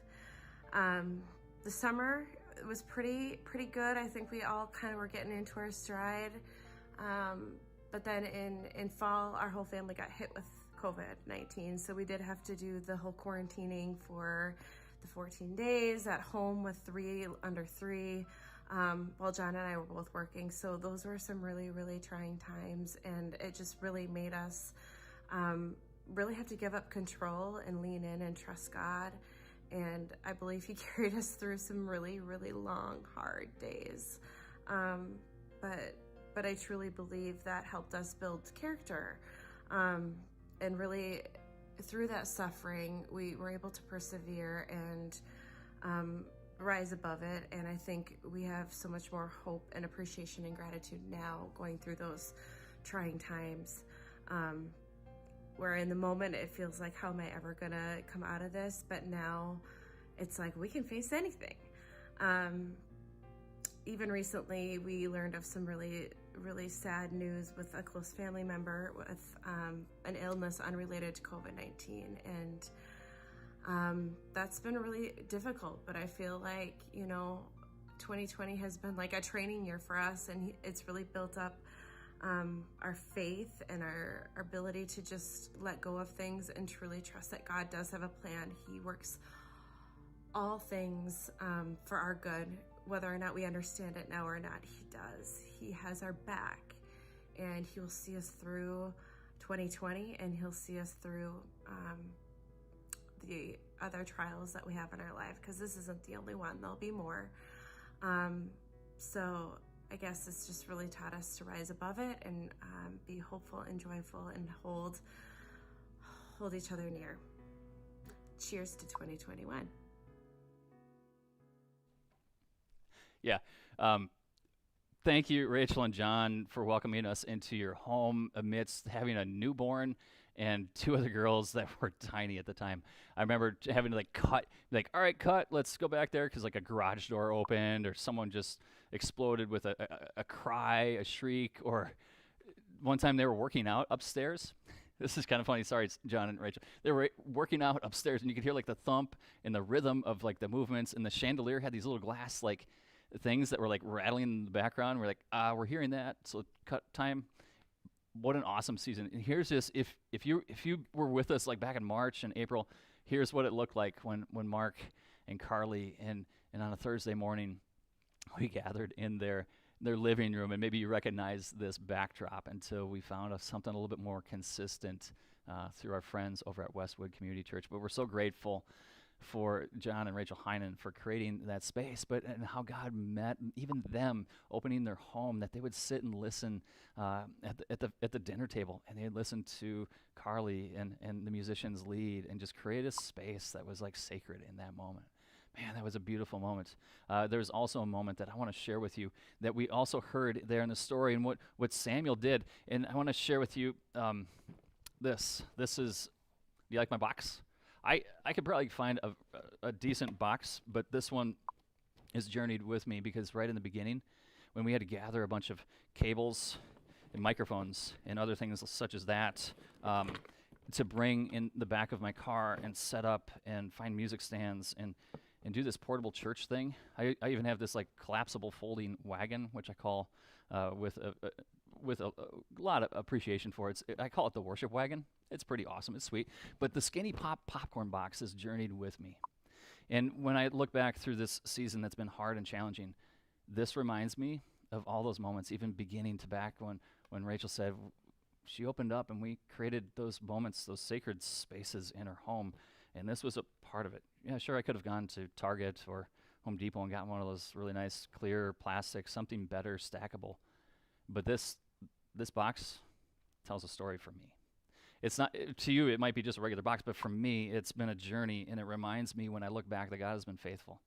Speaker 10: The summer was pretty good. I think we all kind of were getting into our stride. But then in fall, our whole family got hit with COVID-19, so we did have to do the whole quarantining for the 14 days at home with 3 under 3. While John and I were both working. So those were some really, really trying times, and it just really made us really have to give up control and lean in and trust God. And I believe he carried us through some really, really long, hard days. But I truly believe that helped us build character. And really, through that suffering, we were able to persevere and rise above it. And I think we have so much more hope and appreciation and gratitude now going through those trying times, where in the moment it feels like, how am I ever gonna come out of this? But now it's like we can face anything. Even recently we learned of some really, really sad news with a close family member with an illness unrelated to COVID-19, and that's been really difficult. But I feel like, 2020 has been like a training year for us, and it's really built up our faith and our ability to just let go of things and truly trust that God does have a plan. He works all things for our good, whether or not we understand it now or not. He does. He has our back, and he will see us through 2020, and he'll see us through the other trials that we have in our life, because this isn't the only one. There'll be more. So I guess it's just really taught us to rise above it and be hopeful and joyful and hold each other near. Cheers to 2021.
Speaker 1: Yeah. Thank you, Rachel and John, for welcoming us into your home amidst having a newborn and 2 other girls that were tiny at the time. I remember having to cut, all right, cut, let's go back there, because a garage door opened, or someone just exploded with a cry, a shriek, or one time they were working out upstairs. This is kind of funny. Sorry, it's John and Rachel. They were working out upstairs, and you could hear the thump and the rhythm of the movements, and the chandelier had these little glass things that were rattling in the background. We're we're hearing that, so cut time. What an awesome season. And here's this, if you were with us back in March and April, here's what it looked like when Mark and Carly and on a Thursday morning we gathered in their living room, and maybe you recognize this backdrop until we found something a little bit more consistent through our friends over at Westwood Community Church. But we're so grateful for John and Rachel Heinen for creating that space, and how God met even them, opening their home, that they would sit and listen at the dinner table, and they'd listen to Carly and the musicians lead, and just create a space that was sacred in that moment. Man, that was a beautiful moment. There's also a moment that I want to share with you that we also heard there in the story and what Samuel did. And I want to share with you this. This is, do you like my box? I could probably find a decent box, but this one has journeyed with me because right in the beginning, when we had to gather a bunch of cables and microphones and other things such as that, to bring in the back of my car and set up and find music stands and do this portable church thing. I even have this like collapsible folding wagon, which I call with a lot of appreciation for it. I call it the worship wagon. It's pretty awesome. It's sweet. But the Skinny Pop popcorn box has journeyed with me. And when I look back through this season that's been hard and challenging, this reminds me of all those moments, even beginning to back when Rachel said she opened up and we created those moments, those sacred spaces in her home. And this was a part of it. Yeah, sure, I could have gone to Target or Home Depot and gotten one of those really nice clear plastic, something better, stackable. But this box tells a story for me. It's not, to you, it might be just a regular box, but for me, it's been a journey, and it reminds me when I look back that God has been faithful.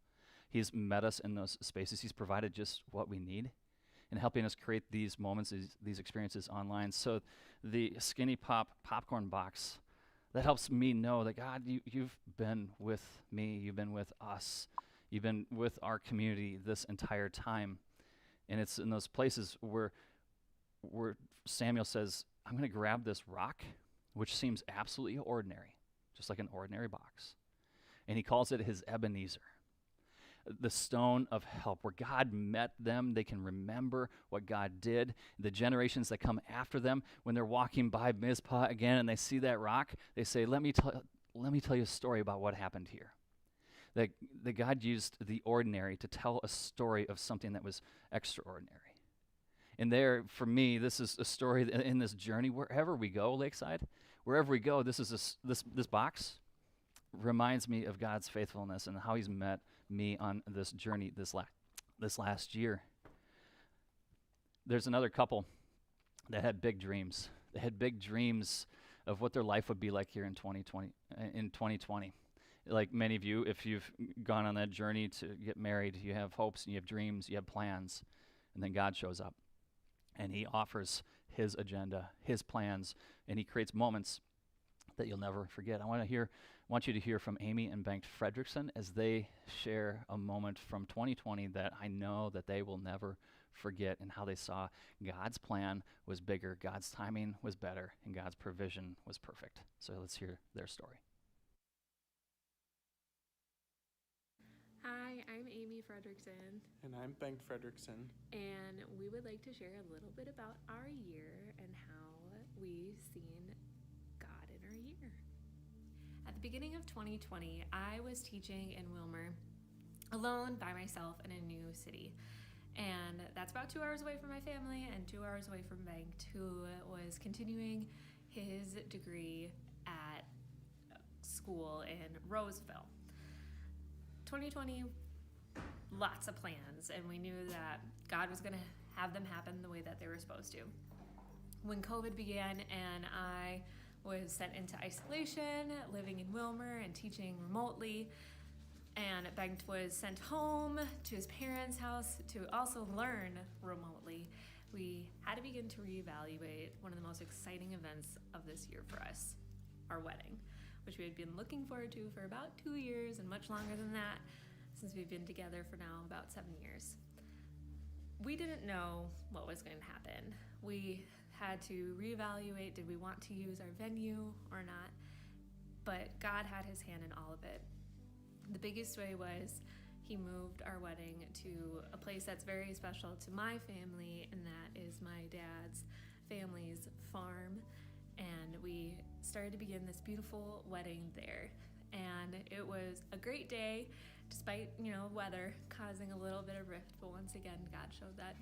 Speaker 1: He's met us in those spaces. He's provided just what we need and helping us create these moments, these experiences online. So the Skinny Pop popcorn box, that helps me know that, God, you've been with me. You've been with us. You've been with our community this entire time. And it's in those places where Samuel says, I'm going to grab this rock, which seems absolutely ordinary, just like an ordinary box. And he calls it his Ebenezer, the stone of help, where God met them. They can remember what God did. The generations that come after them, when they're walking by Mizpah again and they see that rock, they say, let me tell you a story about what happened here. That God used the ordinary to tell a story of something that was extraordinary. And there, for me, this is a story in this journey, wherever we go, Lakeside, wherever we go, this box reminds me of God's faithfulness and how he's met me on this journey this last year. There's another couple that had big dreams. They had big dreams of what their life would be like here in 2020. Like many of you, if you've gone on that journey to get married, you have hopes and you have dreams, you have plans, and then God shows up and he offers his agenda, his plans, and he creates moments that you'll never forget. I want you to hear from Amy and Bengt Fredrickson as they share a moment from 2020 that I know that they will never forget, and how they saw God's plan was bigger, God's timing was better, and God's provision was perfect. So let's hear their story.
Speaker 11: Hi, I'm Amy Fredrickson,
Speaker 12: And I'm Bengt Fredrickson.
Speaker 11: and we would like to share a little bit about our year and how we've seen God in our year. At the beginning of 2020, I was teaching in Wilmer alone by myself in a new city. And that's about 2 hours away from my family and 2 hours away from Bengt, who was continuing his degree at school in Roseville. 2020, lots of plans, and we knew that God was going to have them happen the way that they were supposed to. When COVID began and I was sent into isolation, living in Wilmer and teaching remotely, and Bengt was sent home to his parents' house to also learn remotely, we had to begin to reevaluate one of the most exciting events of this year for us, our wedding, which we had been looking forward to for about 2 years and much longer than that, since we've been together for now about 7 years. We didn't know what was going to happen. We had to reevaluate, did we want to use our venue or not? But God had his hand in all of it. The biggest way was he moved our wedding to a place that's very special to my family, and that is my dad's family's farm. And we started to begin this beautiful wedding there. And it was a great day, despite, weather causing a little bit of rift. But once again, God showed that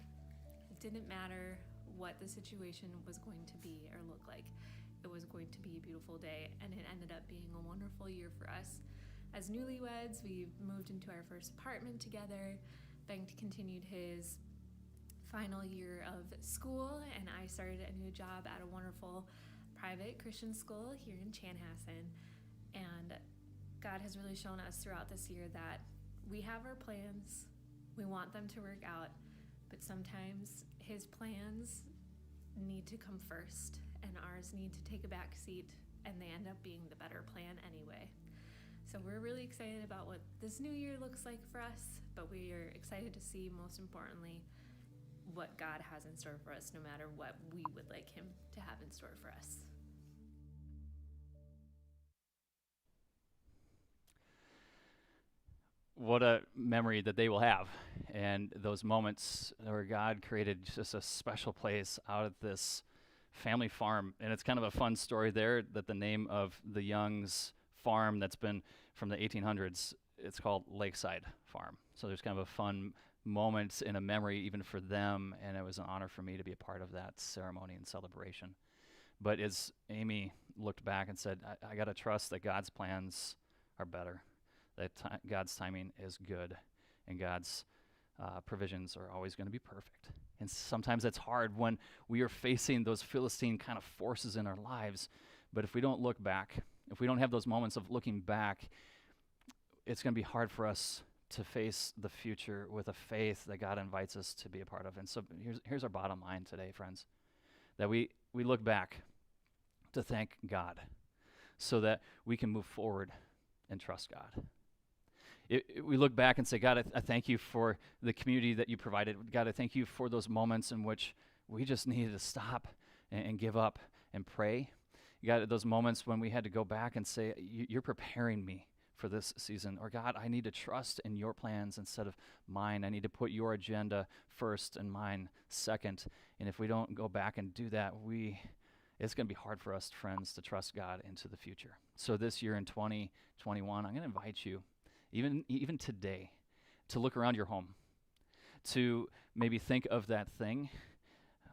Speaker 11: it didn't matter what the situation was going to be or look like. It was going to be a beautiful day, and it ended up being a wonderful year for us. As newlyweds, we moved into our first apartment together. Bengt continued his final year of school, and I started a new job at a wonderful private Christian school here in Chanhassen. And God has really shown us throughout this year that We have our plans. We want them to work out, but sometimes his plans need to come first and ours need to take a back seat, and they end up being the better plan anyway. So we're really excited about what this new year looks like for us, but we are excited to see, most importantly, what God has in store for us, no matter what we would like him to have in store for us.
Speaker 1: What a memory that they will have, and those moments where God created just a special place out at this family farm. And it's kind of a fun story there that the name of the Young's farm that's been from the 1800s, it's called Lakeside Farm. So there's kind of a fun moment in a memory even for them, and it was an honor for me to be a part of that ceremony and celebration. But as Amy looked back and said, I got to trust that God's plans are better, that God's timing is good, and God's provisions are always going to be perfect. And sometimes that's hard when we are facing those Philistine kind of forces in our lives. But if we don't look back, if we don't have those moments of looking back, it's going to be hard for us to face the future with a faith that God invites us to be a part of. And so here's our bottom line today, friends, that we look back to thank God so that we can move forward and trust God. We look back and say, God, I thank you for the community that you provided. God, I thank you for those moments in which we just needed to stop and give up and pray. God, those moments when we had to go back and say, you're preparing me for this season. Or God, I need to trust in your plans instead of mine. I need to put your agenda first and mine second. And if we don't go back and do that, it's going to be hard for us, friends, to trust God into the future. So this year in 2021, I'm going to invite you, even today, to look around your home, to maybe think of that thing.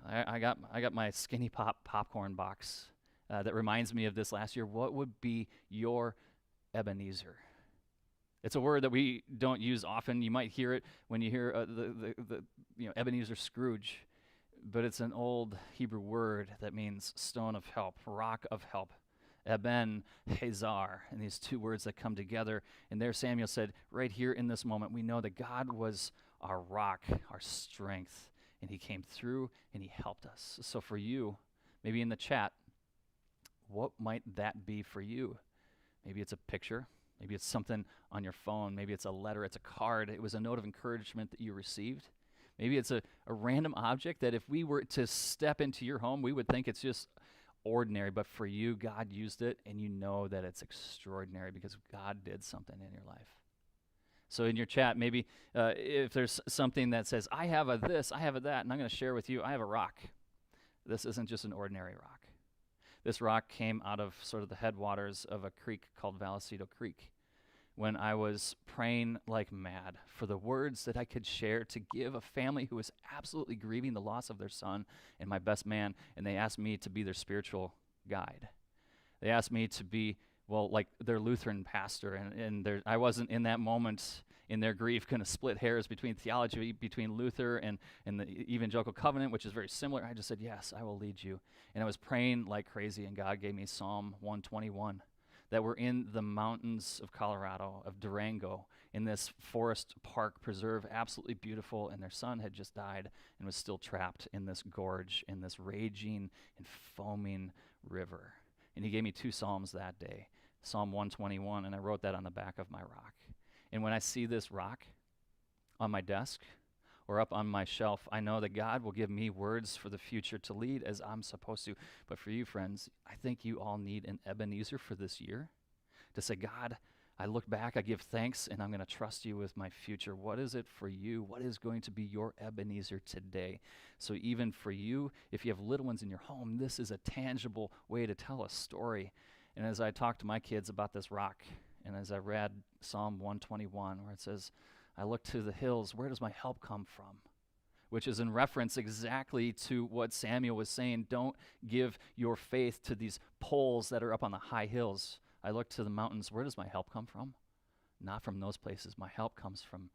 Speaker 1: I got my Skinny Pop popcorn box that reminds me of this last year. What would be your Ebenezer? It's a word that we don't use often. You might hear it when you hear the Ebenezer Scrooge, but it's an old Hebrew word that means stone of help, rock of help. Eben Hazar, and these two words that come together. And there Samuel said, right here in this moment, we know that God was our rock, our strength, and he came through and he helped us. So for you, maybe in the chat, what might that be for you? Maybe it's a picture. Maybe it's something on your phone. Maybe it's a letter. It's a card. It was a note of encouragement that you received. Maybe it's a random object that if we were to step into your home, we would think it's just ordinary, but for you, God used it, and you know that it's extraordinary because God did something in your life. So in your chat, maybe if there's something that says, I have a this, I have a that, and I'm going to share with you, I have a rock. This isn't just an ordinary rock. This rock came out of sort of the headwaters of a creek called Vallecito Creek when I was praying like mad for the words that I could share to give a family who was absolutely grieving the loss of their son and my best man, and they asked me to be their spiritual guide. They asked me to be, like their Lutheran pastor, and I wasn't in that moment in their grief going to split hairs between theology, between Luther and the Evangelical Covenant, which is very similar. I just said, yes, I will lead you. And I was praying like crazy, and God gave me Psalm 121. That we're in the mountains of Colorado, of Durango, in this forest park preserve, absolutely beautiful, and their son had just died and was still trapped in this gorge, in this raging and foaming river. And he gave me 2 psalms that day, Psalm 121, and I wrote that on the back of my rock. And when I see this rock on my desk or up on my shelf, I know that God will give me words for the future to lead as I'm supposed to. But for you, friends, I think you all need an Ebenezer for this year to say, God, I look back, I give thanks, and I'm going to trust you with my future. What is it for you? What is going to be your Ebenezer today? So even for you, if you have little ones in your home, this is a tangible way to tell a story. And as I talk to my kids about this rock, and as I read Psalm 121, where it says, I look to the hills, where does my help come from? Which is in reference exactly to what Samuel was saying. Don't give your faith to these poles that are up on the high hills. I look to the mountains, where does my help come from? Not from those places. My help comes from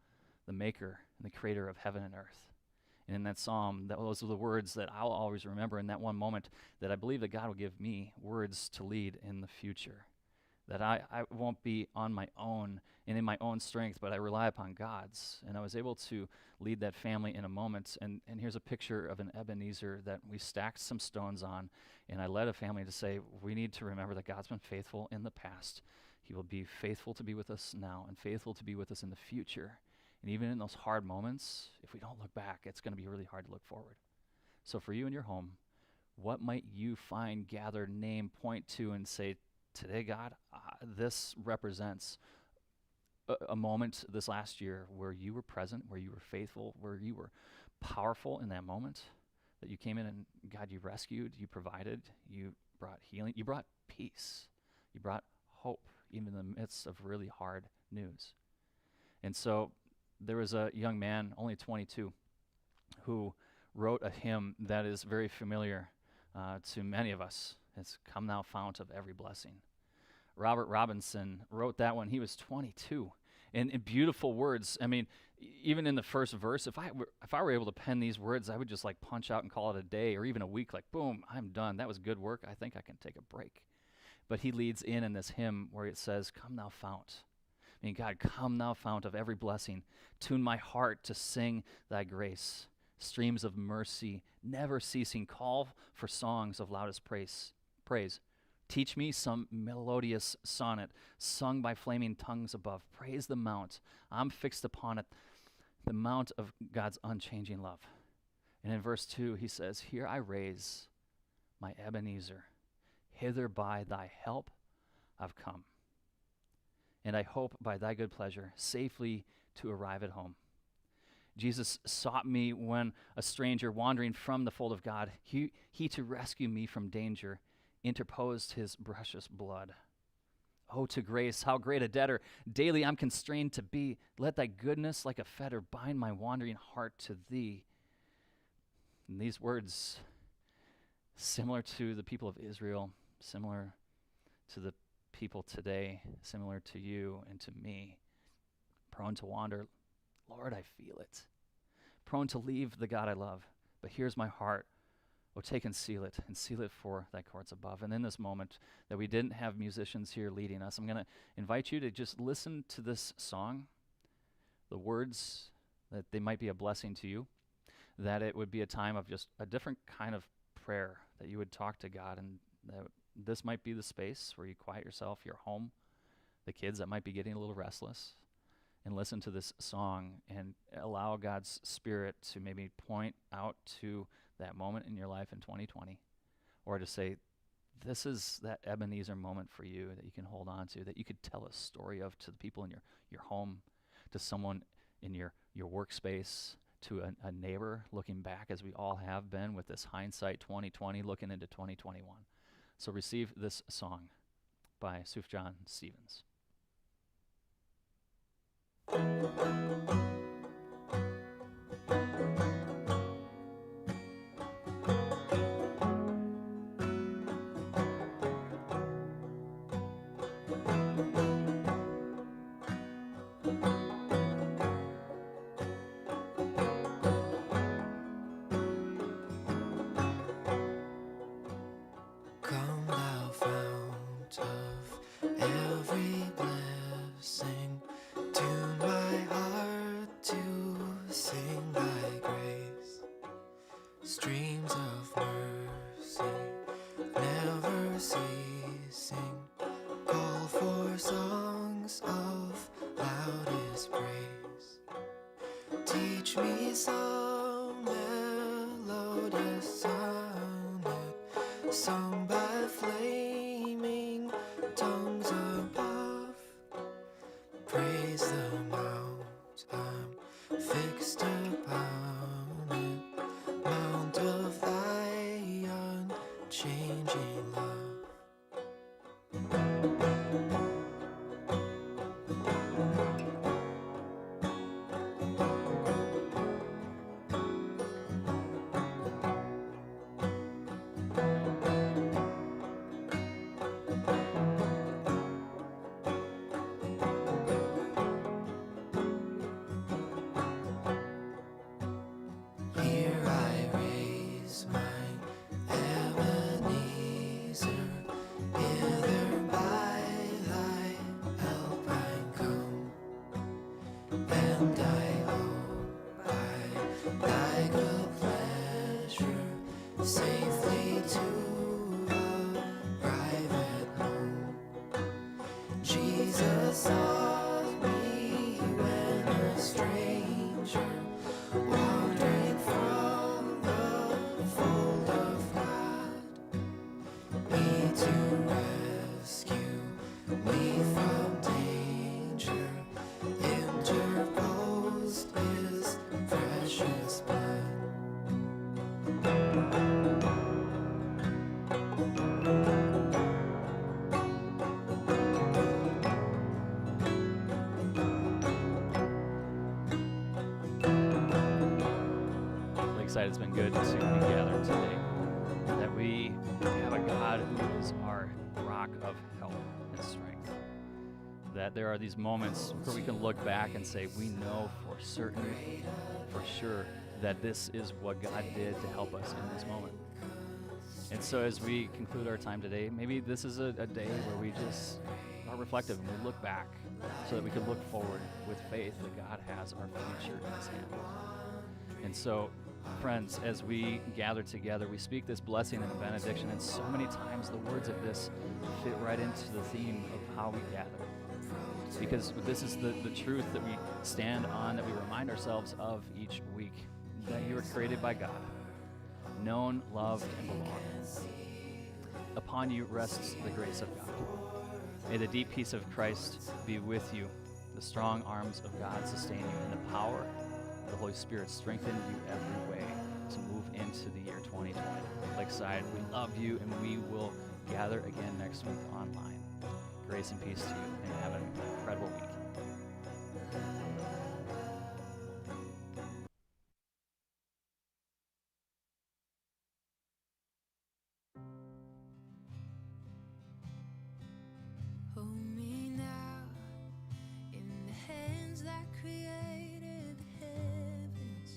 Speaker 1: the maker and the creator of heaven and earth. And in that psalm, those are the words that I'll always remember in that one moment, that I believe that God will give me words to lead in the future. that I won't be on my own and in my own strength, but I rely upon God's. And I was able to lead that family in a moment. And here's a picture of an Ebenezer that we stacked some stones on, and I led a family to say, we need to remember that God's been faithful in the past. He will be faithful to be with us now and faithful to be with us in the future. And even in those hard moments, if we don't look back, it's going to be really hard to look forward. So for you in your home, what might you find, gather, name, point to, and say, today, God, this represents a moment this last year where you were present, where you were faithful, where you were powerful in that moment, that you came in and, God, you rescued, you provided, you brought healing, you brought peace, you brought hope, even in the midst of really hard news. And so there was a young man, only 22, who wrote a hymn that is very familiar to many of us. It's "Come Thou Fount of Every Blessing." Robert Robinson wrote that when he was 22. And in beautiful words. I mean, even in the first verse, if I were able to pen these words, I would just like punch out and call it a day or even a week, like, boom, I'm done. That was good work. I think I can take a break. But he leads in this hymn where it says, "Come Thou Fount." I mean, God, come Thou Fount of every blessing. Tune my heart to sing Thy grace. Streams of mercy, never ceasing, call for songs of loudest praise. Teach me some melodious sonnet sung by flaming tongues above. Praise the mount. I'm fixed upon it, the mount of God's unchanging love. And in verse 2, he says, "Here I raise my Ebenezer. Hither by Thy help I've come. And I hope by Thy good pleasure safely to arrive at home." Jesus sought me when a stranger wandering from the fold of God. He to rescue me from danger interposed His precious blood. Oh, to grace, how great a debtor daily I'm constrained to be. Let Thy goodness like a fetter bind my wandering heart to Thee. And these words, similar to the people of Israel, similar to the people today, similar to you and to me, prone to wander. Lord, I feel it. Prone to leave the God I love. But here's my heart. Oh, take and seal it for Thy courts above. And in this moment that we didn't have musicians here leading us, I'm going to invite you to just listen to this song, the words, that they might be a blessing to you, that it would be a time of just a different kind of prayer, that you would talk to God, and that this might be the space where you quiet yourself, your home, the kids that might be getting a little restless, and listen to this song and allow God's Spirit to maybe point out to that moment in your life in 2020, or to say, this is that Ebenezer moment for you that you can hold on to, that you could tell a story of to the people in your home, to someone in your workspace, to a neighbor looking back, as we all have been with this hindsight 2020, looking into 2021. So receive this song by Sufjan Stevens.
Speaker 3: Come thou fount of every blessing, tune my heart to sing Thy grace. Streams of mercy, never ceasing, call for songs of loudest praise. Teach me some melodious sonnet sung by flaming tongues above. Praise the mount I'm fixed upon it, mount of Thy unchanging love. Here I raise mine Ebenezer.
Speaker 1: Lakeside, it's been good to be gathered today. That we have a God who is our rock of help and strength. That there are these moments where we can look back and say, we know for certain, for sure, that this is what God did to help us in this moment. And so as we conclude our time today, maybe this is a day where we just are reflective and we look back so that we can look forward with faith that God has our future in his hand. And so, friends, as we gather together, we speak this blessing and benediction, and so many times the words of this fit right into the theme of how we gather. Because this is the truth that we stand on, that we remind ourselves of each week, that you were created by God, known, loved, and belong. Upon you rests the grace of God. May the deep peace of Christ be with you, the strong arms of God sustain you, and the power of the Holy Spirit strengthen you every way to move into the year 2020. Lakeside, we love you, and we will gather again next week online. Grace and peace to you, and have an incredible week.
Speaker 3: Hold me now in the hands that created the heavens.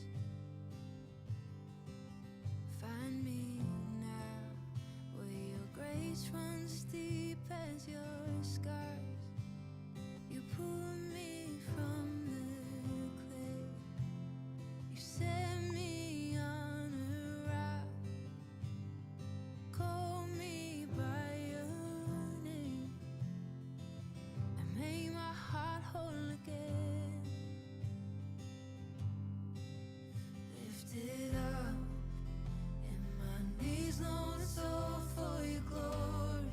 Speaker 3: Find me now where your grace runs deep as your scars. You pull me from the clay. You set me on a rock. Call me by your name. And make my heart whole again. Lifted up, and my knees know it's all for your glory.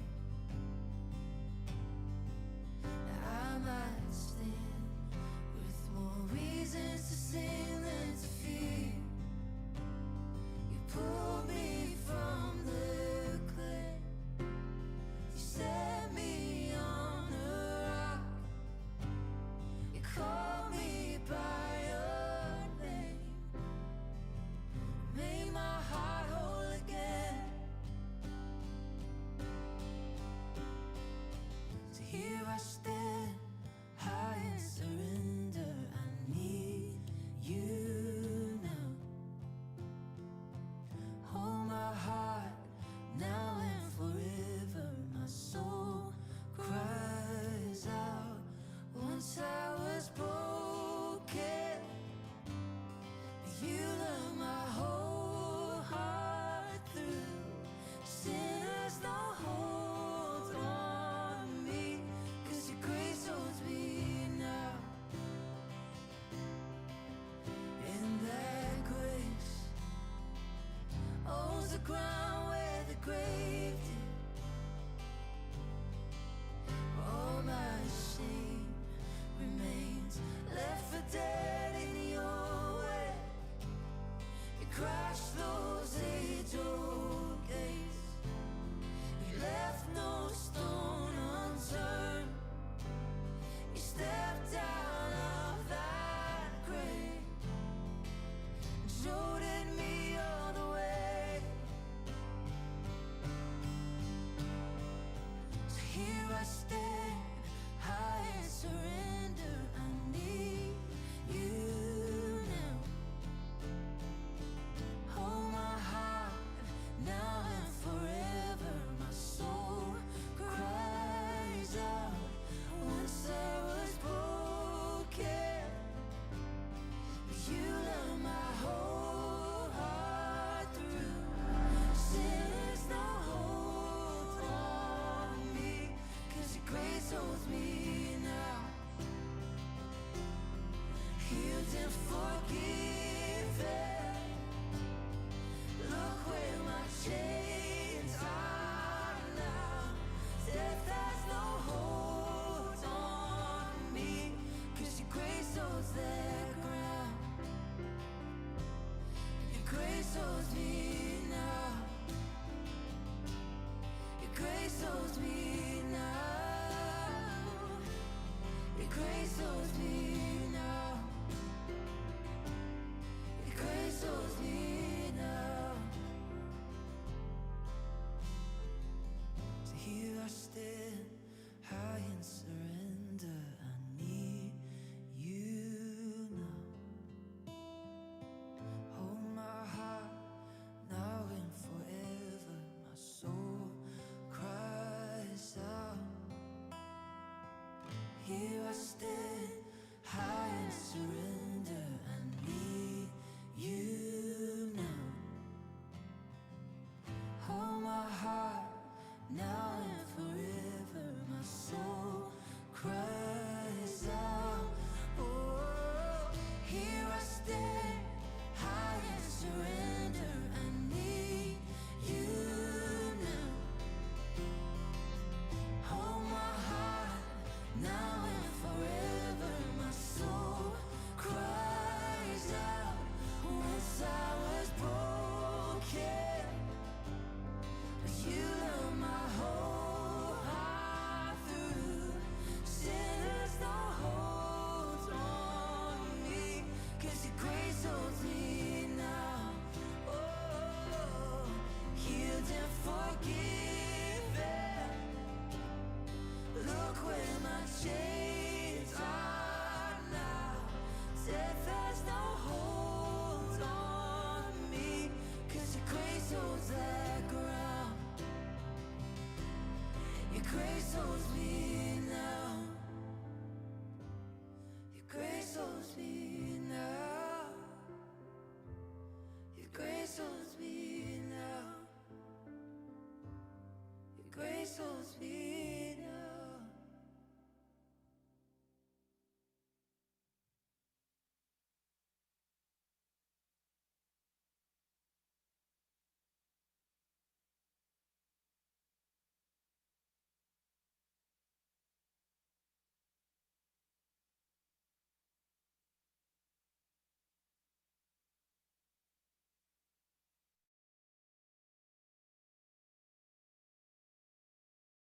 Speaker 3: That I might stand with more reasons to sing than to fear. You pull me from the clay. You set me on a rock. You call me by your name. Make my heart whole again. So here I stand, high in surrender. I need you now. Hold my heart now and forever. My soul cries out. Once I was broken, but you love my whole heart through. Sin has no hold on me, 'cause your grace here I stand, high in surrender. I need you now. Hold my heart now and forever. My soul cries out. Oh, here I stand, high in surrender. I need you now. Hold my heart now and forever. My soul cries out. Once I was broken, but you love my whole heart through. Sin has no hold on me, 'cause your grace holds me now. Oh, healed and forgiven. Look where my chains are now. Death has no hold on me, 'cause your grace holds that ground. Your grace holds me now. Your grace holds me now. Your grace holds me now. Your grace holds me